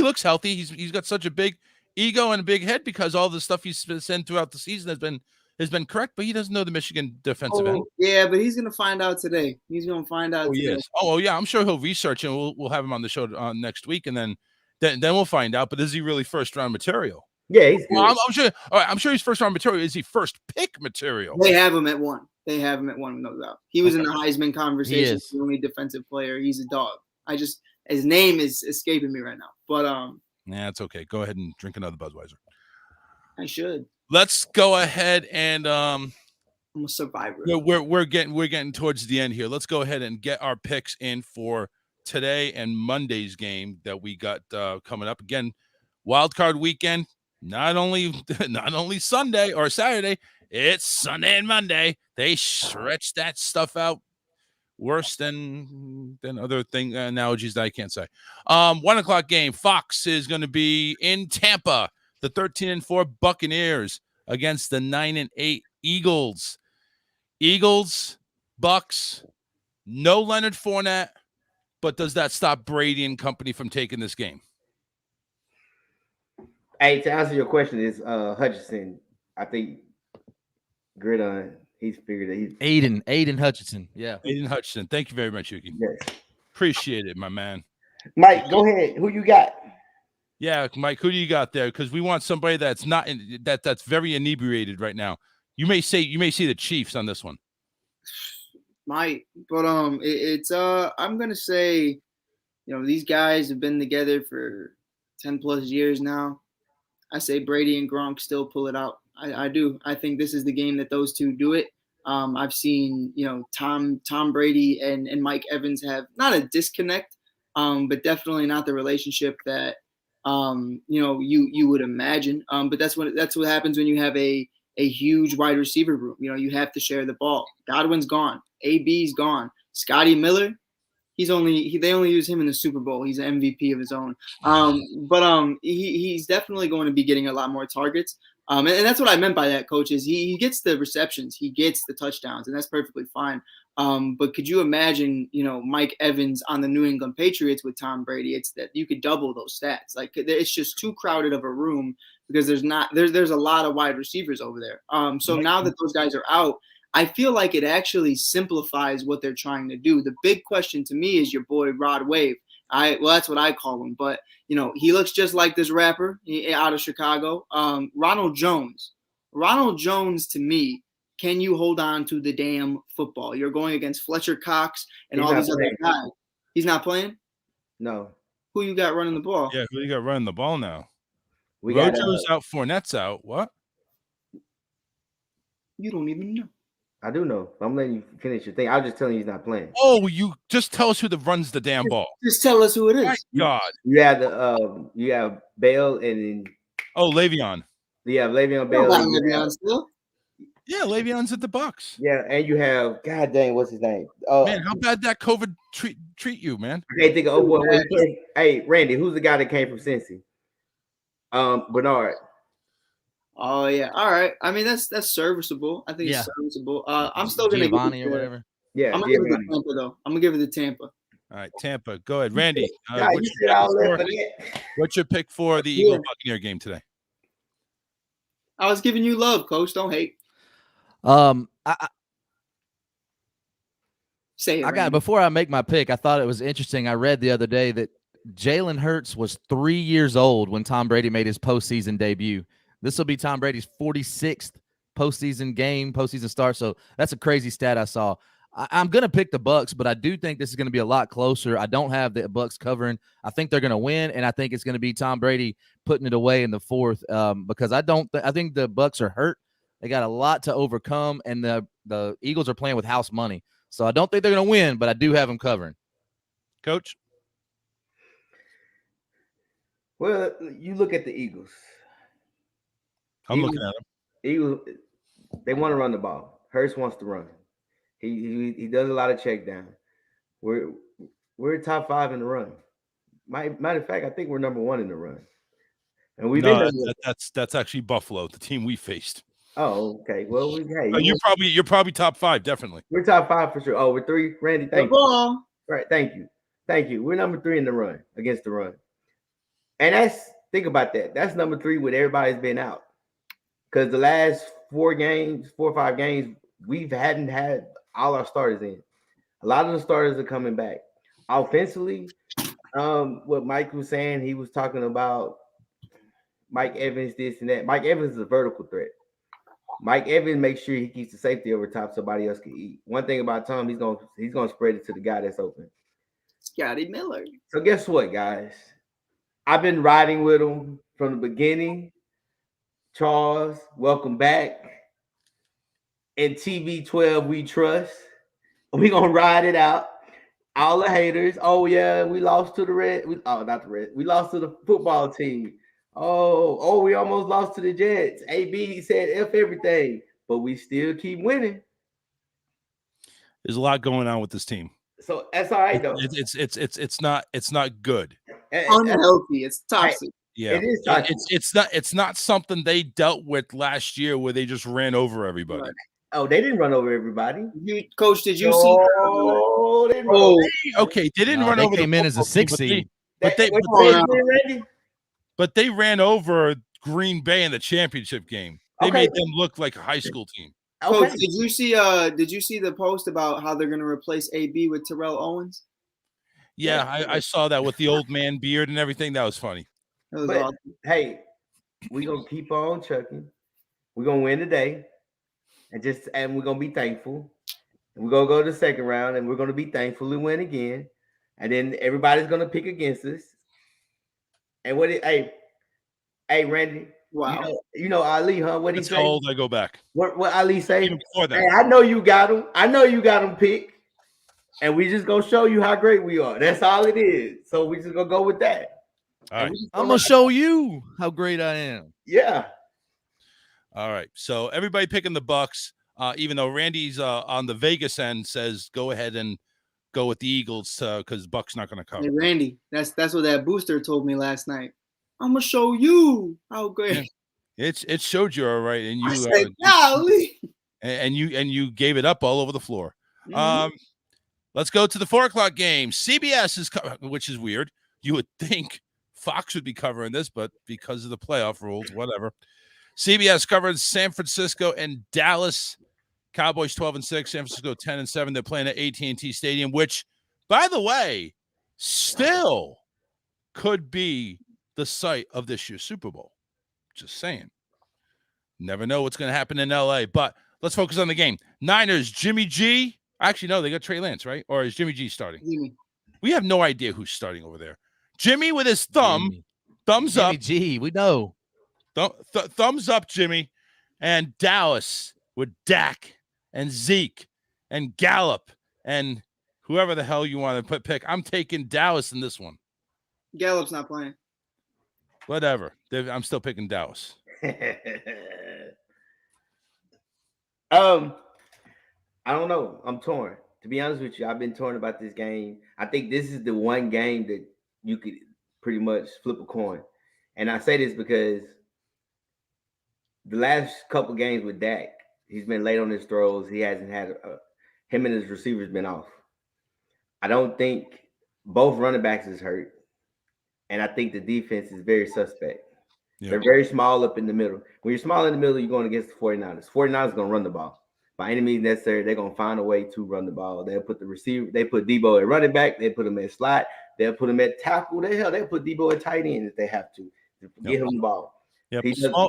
looks healthy. He's got such a big ego and a big head because all the stuff he's sent throughout the season has been correct, but he doesn't know the Michigan defensive end. Yeah, but he's gonna find out today. He's gonna find out. Today. Yes. Oh, yeah. I'm sure he'll research, and we'll have him on the show next week, and then we'll find out. But is he really first round material? Yeah, he's good. Well, I'm sure. All right, I'm sure he's first round material. Is he first pick material? They have him at 1. They have him at 1, no doubt. He was in the Heisman conversation. He's the only defensive player. He's a dog. His name is escaping me right now. But yeah, it's okay. Go ahead and drink another Budweiser. I should. Let's go ahead and I'm a survivor. we're getting towards the end here. Let's go ahead and get our picks in for today and Monday's game that we got coming up. Again, wild card weekend. Not only Sunday or Saturday, it's Sunday and Monday. They stretch that stuff out worse than other analogies that I can't say. 1 o'clock game. Fox is going to be in Tampa. The 13-4 Buccaneers against the 9-8 Eagles. Eagles, Bucks, no Leonard Fournette, but does that stop Brady and company from taking this game? Hey, to answer your question, is Hutchinson. I think Gridiron. He's figured that he's Aiden Hutchinson. Yeah. Aiden Hutchinson. Thank you very much, Yuki. yes. Appreciate it, my man. Mike, go ahead. Who you got? Yeah, Mike, who do you got there? Because we want somebody that's not that's very inebriated right now. You may see the Chiefs on this one. Might, but it's I'm gonna say, these guys have been together for 10 plus years now. I say Brady and Gronk still pull it out. I do. I think this is the game that those two do it. I've seen, Tom Brady and Mike Evans have not a disconnect, but definitely not the relationship that you would imagine. But that's what happens when you have a huge wide receiver room. You have to share the ball. Godwin's gone. AB's gone. Scotty Miller, they only use him in the Super Bowl. He's an MVP of his own. But he's definitely going to be getting a lot more targets. And that's what I meant by that, coach, is he gets the receptions, he gets the touchdowns, and that's perfectly fine. But could you imagine, Mike Evans on the New England Patriots with Tom Brady? It's that you could double those stats. Like, it's just too crowded of a room because there's a lot of wide receivers over there. So now that those guys are out, I feel like it actually simplifies what they're trying to do. The big question to me is your boy Rod Wave. That's what I call him, but he looks just like this rapper out of Chicago. Ronald Jones to me, can you hold on to the damn football? You're going against Fletcher Cox and all these other guys. He's not playing? No. Who you got running the ball? Yeah, who you got running the ball now? We Rojo's out, Fournette's out. What? You don't even know. I do know. I'm letting you finish your thing. I was just telling you he's not playing. Oh, you just tell us who runs the damn ball. Just tell us who it is. My God. You have you have Bale and then Le'Veon. You have Le'Veon Bale. Le'Veon still? Yeah, Le'Veon's at the Bucks. Yeah, and you have God dang, what's his name? Man, how bad that COVID treat you, man? I can't think of hey, Randy, who's the guy that came from Cincy? Bernard. Oh yeah, all right. I mean that's serviceable. I think it's serviceable. I'm still gonna Giovanni or whatever. Yeah, I'm gonna give it to Tampa though. I'm gonna give it to Tampa. All right, Tampa. Go ahead, Randy. What's your pick for the Eagle Buccaneer game today? I was giving you love, Coach. Don't hate. Say it, I got before I make my pick. I thought it was interesting. I read the other day that Jalen Hurts was 3 years old when Tom Brady made his postseason debut. This will be Tom Brady's 46th postseason start. So that's a crazy stat I saw. I'm going to pick the Bucks, but I do think this is going to be a lot closer. I don't have the Bucks covering. I think they're going to win, and I think it's going to be Tom Brady putting it away in the fourth because I think the Bucks are hurt. They got a lot to overcome, and the Eagles are playing with house money. So I don't think they're going to win, but I do have them covering. Coach? Well, you look at the Eagles. I'm looking at them. Eagles, they want to run the ball. Hurts wants to run. He does a lot of check down. We're top 5 in the run. Matter of fact, I think we're number 1 in the run. And that's actually Buffalo, the team we faced. Oh, okay. Well, you're probably top 5, definitely. We're top 5 for sure. Oh, we're 3, Randy. Thank you. Right, thank you. We're number 3 in the run against the run, and think about that. That's number 3 with everybody's been out. Because the last 4 or 5 games, we hadn't had all our starters in. A lot of the starters are coming back. Offensively, what Mike was saying, he was talking about Mike Evans, this and that. Mike Evans is a vertical threat. Mike Evans makes sure he keeps the safety over top somebody else can eat. One thing about Tom, he's gonna spread it to the guy that's open. Scotty Miller. So guess what, guys? I've been riding with him from the beginning. Charles, welcome back. In TV12, we trust. We gonna ride it out. All the haters. Oh yeah, we lost to the Red. Not the Red. We lost to the football team. Oh, we almost lost to the Jets. AB said F everything, but we still keep winning. There's a lot going on with this team. So that's all right though. It's not good. Unhealthy. It's toxic. Yeah, it is toxic. It's not something they dealt with last year where they just ran over everybody. Right. Oh, they didn't run over everybody. Coach, did you see? Oh, they didn't run over. Okay, they didn't run they over. Came in as a 6 seed, but they ran over Green Bay in the championship game. They made them look like a high school team. Coach, did you see the post about how they're going to replace AB with Terrell Owens? Yeah, I saw that with the old man beard and everything. That was funny. That was awesome. Hey, we're gonna keep on chucking. We're gonna win today. And we're gonna be thankful. And we're gonna go to the second round and we're gonna be thankful and win again. And then everybody's gonna pick against us. And hey, Randy. Wow. You know Ali, huh? What he say? How old I go back? What Ali say? Even before that. Hey, I know you got him. I know you got him picked. And we just gonna show you how great we are. That's all it is. So we just gonna go with that. All right. I'm gonna show you how great I am. Yeah. All right. So everybody picking the Bucks, even though Randy's on the Vegas end says go ahead and go with the Eagles because Bucks not gonna cover. Hey Randy, that's what that booster told me last night. I'm gonna show you how great. Yeah. It showed you all right, and you said, golly. and you gave it up all over the floor. Mm-hmm. Let's go to the 4:00 game. CBS is which is weird. You would think Fox would be covering this, but because of the playoff rules, whatever. CBS covers San Francisco and Dallas. Cowboys 12-6, San Francisco 10-7. They're playing at AT&T Stadium, which, by the way, still could be the site of this year's Super Bowl. Just saying. Never know what's going to happen in LA, but let's focus on the game. Niners, Jimmy G. Actually, no, they got Trey Lance, right? Or is Jimmy G starting? Jimmy. We have no idea who's starting over there. Jimmy with his thumbs Jimmy up. G, we know. Thumbs up, Jimmy. And Dallas with Dak and Zeke and Gallup and whoever the hell you want to pick. I'm taking Dallas in this one. Gallup's not playing. Whatever. I'm still picking Dallas. I don't know. I'm torn. To be honest with you, I've been torn about this game. I think this is the one game that you could pretty much flip a coin. And I say this because the last couple games with Dak, he's been late on his throws. He hasn't had him and his receivers been off. I don't think both running backs is hurt. And I think the defense is very suspect. Yep. They're very small up in the middle. When you're small in the middle, you're going against the 49ers. 49ers are going to run the ball. By any means necessary, they're going to find a way to run the ball. They'll put the receiver, they put Debo at running back, they put him at slot, they'll put him at tackle. They'll put Debo at tight end if they have to get him the ball. Yep.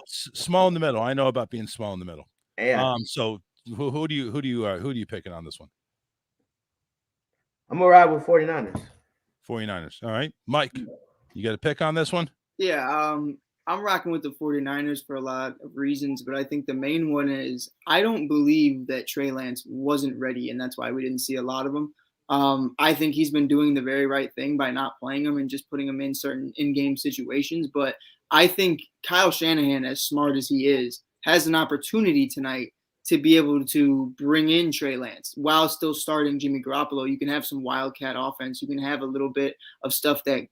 Small in the middle. I know about being small in the middle. Yeah. So who do you picking on this one? I'm gonna ride with 49ers. 49ers. All right. Mike, you got a pick on this one? Yeah. I'm rocking with the 49ers for a lot of reasons, but I think the main one is I don't believe that Trey Lance wasn't ready, and that's why we didn't see a lot of him. I think he's been doing the very right thing by not playing him and just putting him in certain in-game situations. But I think Kyle Shanahan, as smart as he is, has an opportunity tonight to be able to bring in Trey Lance while still starting Jimmy Garoppolo. You can have some wildcat offense. You can have a little bit of stuff that,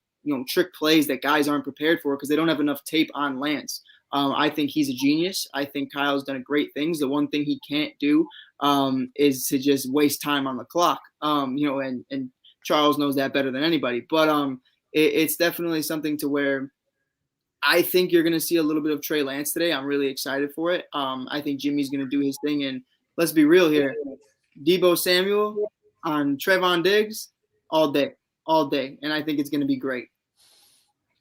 trick plays that guys aren't prepared for because they don't have enough tape on Lance. I think he's a genius. I think Kyle's done great things. The one thing he can't do is to just waste time on the clock. And Charles knows that better than anybody. But it's definitely something to where I think you're going to see a little bit of Trey Lance today. I'm really excited for it. I think Jimmy's going to do his thing. And let's be real here. Debo Samuel on Trevon Diggs all day. And I think it's going to be great.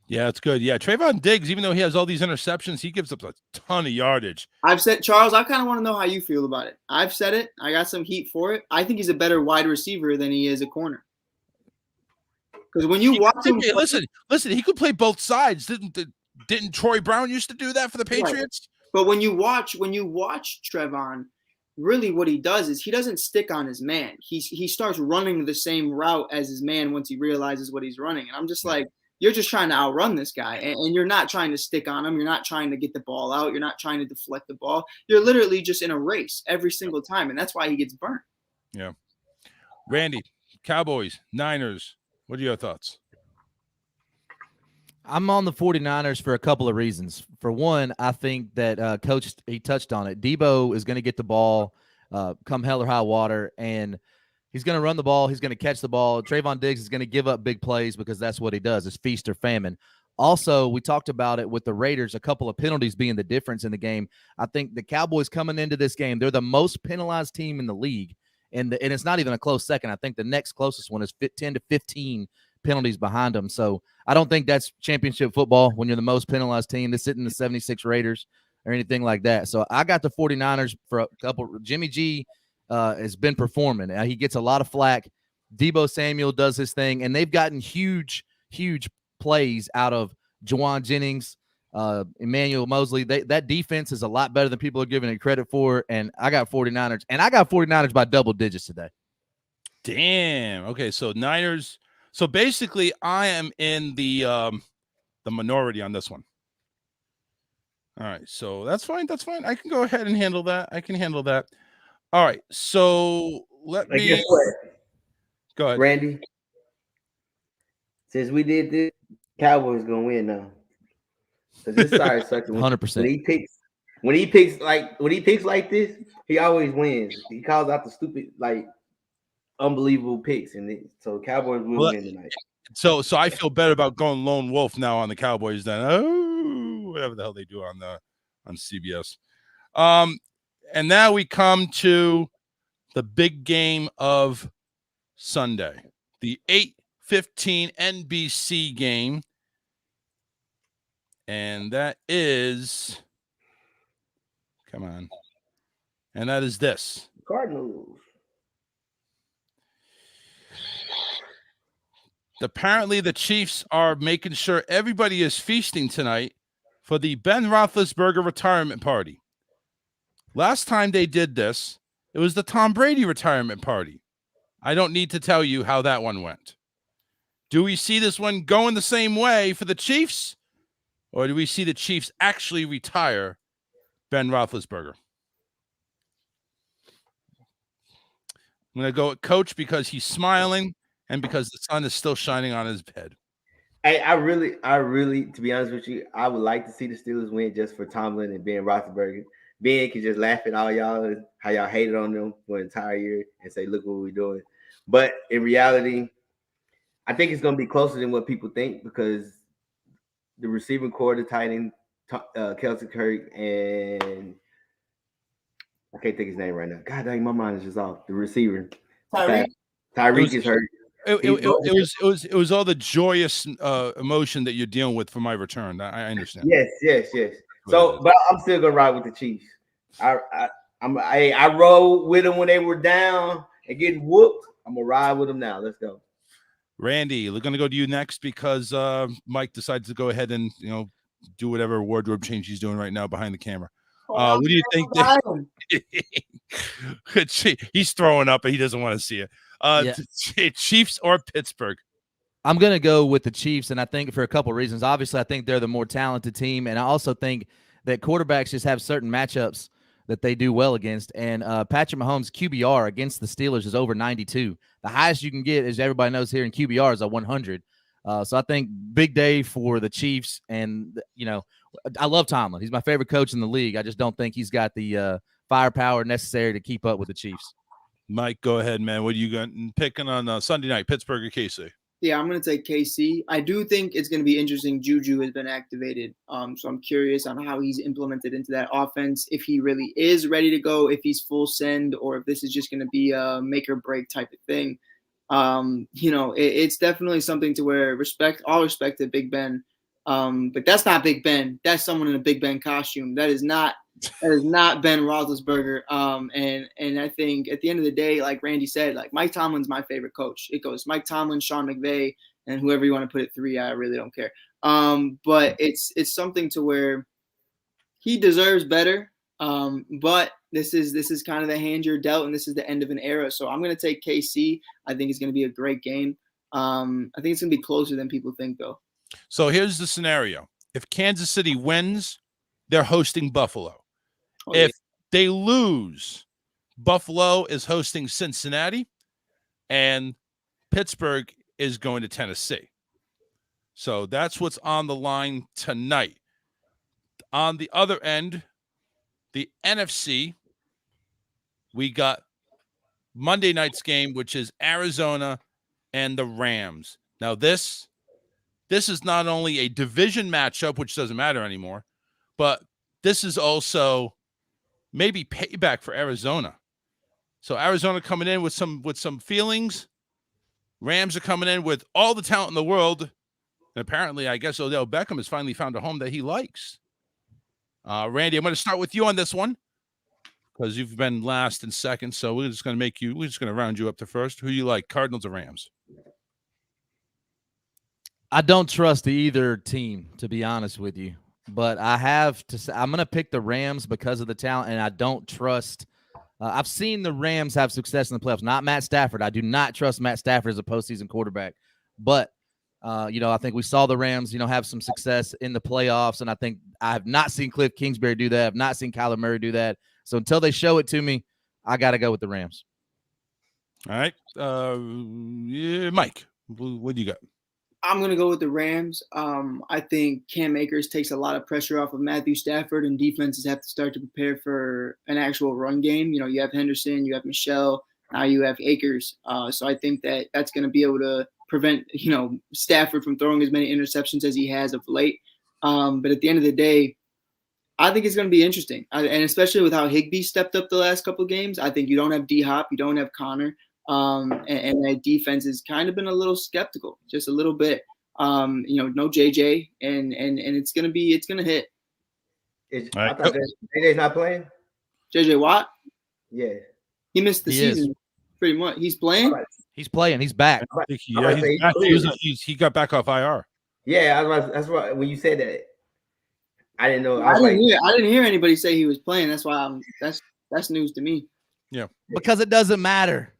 Yeah, it's good. Yeah, Trevon Diggs, even though he has all these interceptions, he gives up a ton of yardage. I've said, Charles, I kind of want to know how you feel about it. I've said it. I got some heat for it. I think he's a better wide receiver than he is a corner. Because when you watch him, listen, he could play both sides. Didn't Troy Brown used to do that for the Patriots? Right. But when you watch Trevon, really what he does is he doesn't stick on his man. He starts running the same route as his man once he realizes what he's running. And I'm just like, you're just trying to outrun this guy, and you're not trying to stick on him. You're not trying to get the ball out. You're not trying to deflect the ball. You're literally just in a race every single time, and that's why he gets burnt. Yeah. Randy, Cowboys, Niners, what are your thoughts? I'm on the 49ers for a couple of reasons. For one, I think that Coach, he touched on it. Debo is going to get the ball come hell or high water, and he's going to run the ball. He's going to catch the ball. Trayvon Diggs is going to give up big plays because that's what he does. It's feast or famine. Also, we talked about it with the Raiders, a couple of penalties being the difference in the game. I think the Cowboys coming into this game, they're the most penalized team in the league, and it's not even a close second. I think the next closest one is 10 to 15 penalties behind them. So I don't think that's championship football when you're the most penalized team. This isn't the 76 Raiders or anything like that. So I got the 49ers for a couple. Jimmy G has been performing. He gets a lot of flack. Debo Samuel does his thing, and they've gotten huge plays out of Juwan Jennings, Emmanuel Mosley. That defense is a lot better than people are giving it credit for, and I got 49ers, and I got 49ers by double digits today. Damn. Okay, so Niners. So basically, I am in the minority on this one. All right, so that's fine. That's fine. I can go ahead and handle that. I can handle that. All right, so let me. Guess what? Go ahead, Randy. Since we did this, Cowboys gonna win now. Because this side sucks. 100%. When he picks like this, he always wins. He calls out the stupid, unbelievable picks, and so Cowboys will win tonight. So I feel better about going lone wolf now on the Cowboys than whatever the hell they do on CBS. And now we come to the big game of Sunday, the 8:15 NBC game, and that is, come on, and that is this. Cardinals. Apparently, the Chiefs are making sure everybody is feasting tonight for the Ben Roethlisberger retirement party. Last time they did this, it was the Tom Brady retirement party. I don't need to tell you how that one went. Do we see this one going the same way for the Chiefs, or do we see the Chiefs actually retire Ben Roethlisberger? I'm going to go with Coach because he's smiling and because the sun is still shining on his head. Hey, I really, to be honest with you, I would like to see the Steelers win just for Tomlin and Ben Roethlisberger. Ben can just laugh at all y'all, how y'all hated on them for an entire year and say, look what we're doing. But in reality, I think it's going to be closer than what people think because the receiving core, the tight end, Kelsey Kirk, and I can't think his name right now. God dang, my mind is just off. The receiver. Tyreek is hurt. It was all the joyous emotion that you're dealing with for my return. I understand. Yes. So, but I'm still gonna ride with the Chiefs. I rode with them when they were down and getting whooped. I'm gonna ride with them now. Let's go. Randy, we're gonna go to you next because Mike decided to go ahead and do whatever wardrobe change he's doing right now behind the camera. What do you think? He's throwing up, and he doesn't want to see it. Chiefs or Pittsburgh? I'm going to go with the Chiefs, and I think for a couple of reasons. Obviously, I think they're the more talented team, and I also think that quarterbacks just have certain matchups that they do well against. And Patrick Mahomes' QBR against the Steelers is over 92. The highest you can get, as everybody knows here in QBR, is a 100. So I think big day for the Chiefs, and I love Tomlin. He's my favorite coach in the league. I just don't think he's got the firepower necessary to keep up with the Chiefs. Mike, go ahead, man. What are you going picking on Sunday night, Pittsburgh or KC? Yeah, I'm going to take KC. I do think it's going to be interesting. Juju has been activated. So I'm curious on how he's implemented into that offense, if he really is ready to go, if he's full send, or if this is just going to be a make or break type of thing. It's definitely something to where all respect to Big Ben. But that's not Big Ben. That's someone in a Big Ben costume. That is not Ben Roethlisberger. And I think at the end of the day, like Randy said, like Mike Tomlin's my favorite coach. It goes Mike Tomlin, Sean McVay, and whoever you want to put at 3. I really don't care. But it's something to where he deserves better. But this is kind of the hand you're dealt, and this is the end of an era. So I'm going to take KC. I think it's going to be a great game. I think it's going to be closer than people think, though. So here's the scenario. If Kansas City wins, they're hosting Buffalo. If they lose, Buffalo is hosting Cincinnati, and Pittsburgh is going to Tennessee. So that's what's on the line tonight. On the other end, the NFC, we got Monday night's game, which is Arizona and the Rams. Now, this is not only a division matchup, which doesn't matter anymore, but this is also maybe payback for Arizona. So Arizona coming in with some feelings. Rams are coming in with all the talent in the world. And apparently, I guess Odell Beckham has finally found a home that he likes. Randy, I'm going to start with you on this one because you've been last and second. So we're just going to round you up to first. Who you like, Cardinals or Rams? I don't trust either team, to be honest with you. But I have to say, I'm going to pick the Rams because of the talent, and I don't trust. I've seen the Rams have success in the playoffs. Not Matt Stafford. I do not trust Matt Stafford as a postseason quarterback. But I think we saw the Rams, have some success in the playoffs, and I think I have not seen Cliff Kingsbury do that. I've not seen Kyler Murray do that. So until they show it to me, I got to go with the Rams. All right. Mike, what do you got? I'm going to go with the Rams. I think Cam Akers takes a lot of pressure off of Matthew Stafford, and defenses have to start to prepare for an actual run game. You have Henderson, you have Michelle, now you have Akers. So I think that's going to be able to prevent, Stafford from throwing as many interceptions as he has of late. But at the end of the day, I think it's going to be interesting. And especially with how Higbee stepped up the last couple of games, I think you don't have D-Hop, you don't have Connor. And that defense has kind of been a little skeptical, just a little bit. No JJ, and it's gonna hit. I thought JJ's not playing. JJ Watt? Yeah, he missed the season pretty much. He's playing. He's playing. He's back. He got back off IR. Yeah, that's why when you said that, I didn't know. I didn't hear anybody say he was playing. That's why that's news to me. Yeah, because it doesn't matter.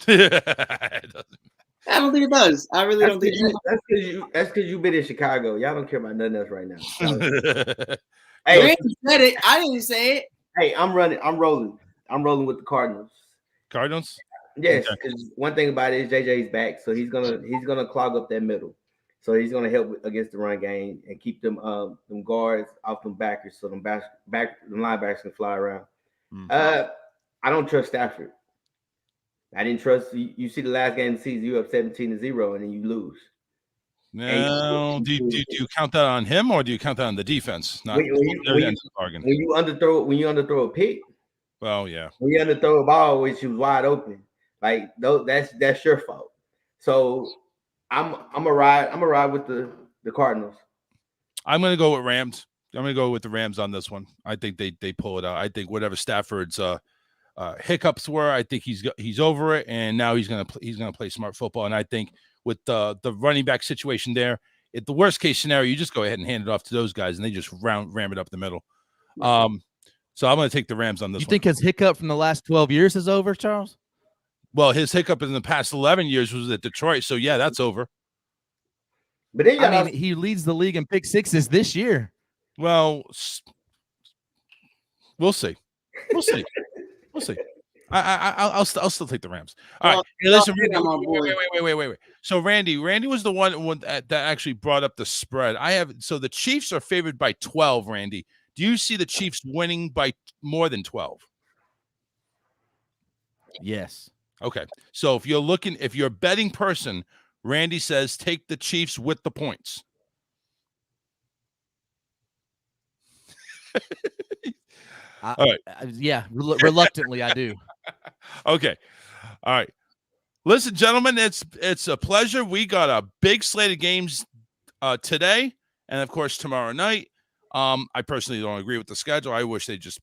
I don't think it does. I really don't think it does. That's because you've been in Chicago. Y'all don't care about nothing else right now. Hey, Randy said it. I didn't say it. Hey, I'm rolling with the Cardinals. Cardinals? Yes, because one thing about it is JJ's back, so he's gonna clog up that middle. So he's gonna help against the run game and keep them guards off them backers, so them linebackers can fly around. I don't trust Stafford. I didn't trust you. You see the last game of the season, you up 17-0, and then you lose. No, do you count that on him or do you count that on the defense? Not when you underthrow a pick. Well, yeah. When you underthrow a ball which was wide open, like that's your fault. So I'm a ride with the Cardinals. I'm gonna go with Rams. I'm gonna go with the Rams on this one. I think they pull it out. I think whatever Stafford's hiccups were, I think he's over it, and now he's gonna play smart football. And I think with the running back situation there, at the worst case scenario, you just go ahead and hand it off to those guys, and they just ram it up the middle. So I'm going to take the Rams on this. You think his hiccup from the last 12 years is over, Charles? Well, his hiccup in the past 11 years was at Detroit, so yeah, that's over. But he leads the league in pick sixes this year. Well, we'll see. We'll see. I'll still take the Rams. All right. Hey, listen, wait. So Randy was the one that actually brought up the spread. So the Chiefs are favored by 12, Randy. Do you see the Chiefs winning by more than 12? Yes. Okay. So if you're a betting person, Randy says take the Chiefs with the points. All right. Reluctantly, I do. Okay. All right. Listen, gentlemen, it's a pleasure. We got a big slate of games today, and of course tomorrow night. I personally don't agree with the schedule. I wish they just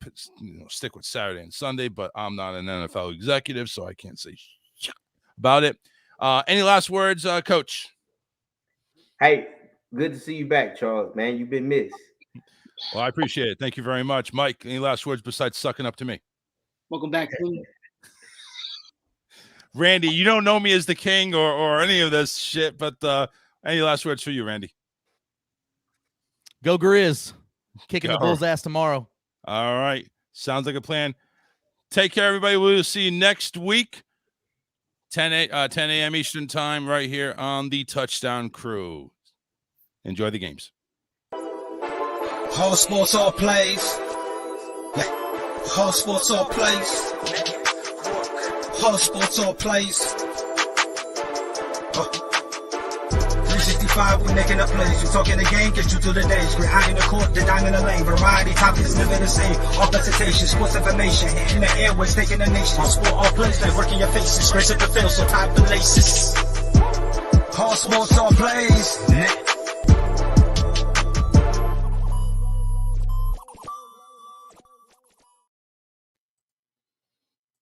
stick with Saturday and Sunday, but I'm not an NFL executive, so I can't say shit about it. Any last words, Coach? Hey, good to see you back, Charles. Man, you've been missed. Well, I appreciate it. Thank you very much. Mike, any last words besides sucking up to me? Welcome back, King. Randy, you don't know me as the king or any of this shit, but any last words for you, Randy? Go Grizz. Kicking the Go. Bulls' ass tomorrow. All right. Sounds like a plan. Take care, everybody. We'll see you next week, 10 a.m. Eastern time, right here on the Touchdown Crew. Enjoy the games. All sports, all plays. All sports, all plays. All sports, all plays. 365, we making up plays. You talking the game, get you through the days. We're high in the court, the dime in the lane. Variety topics, living the same. All presentation, sports information. In the airways, taking the nation. All sport, all plays, like working your faces. Grace at the field, so tie the laces. All sports, all plays.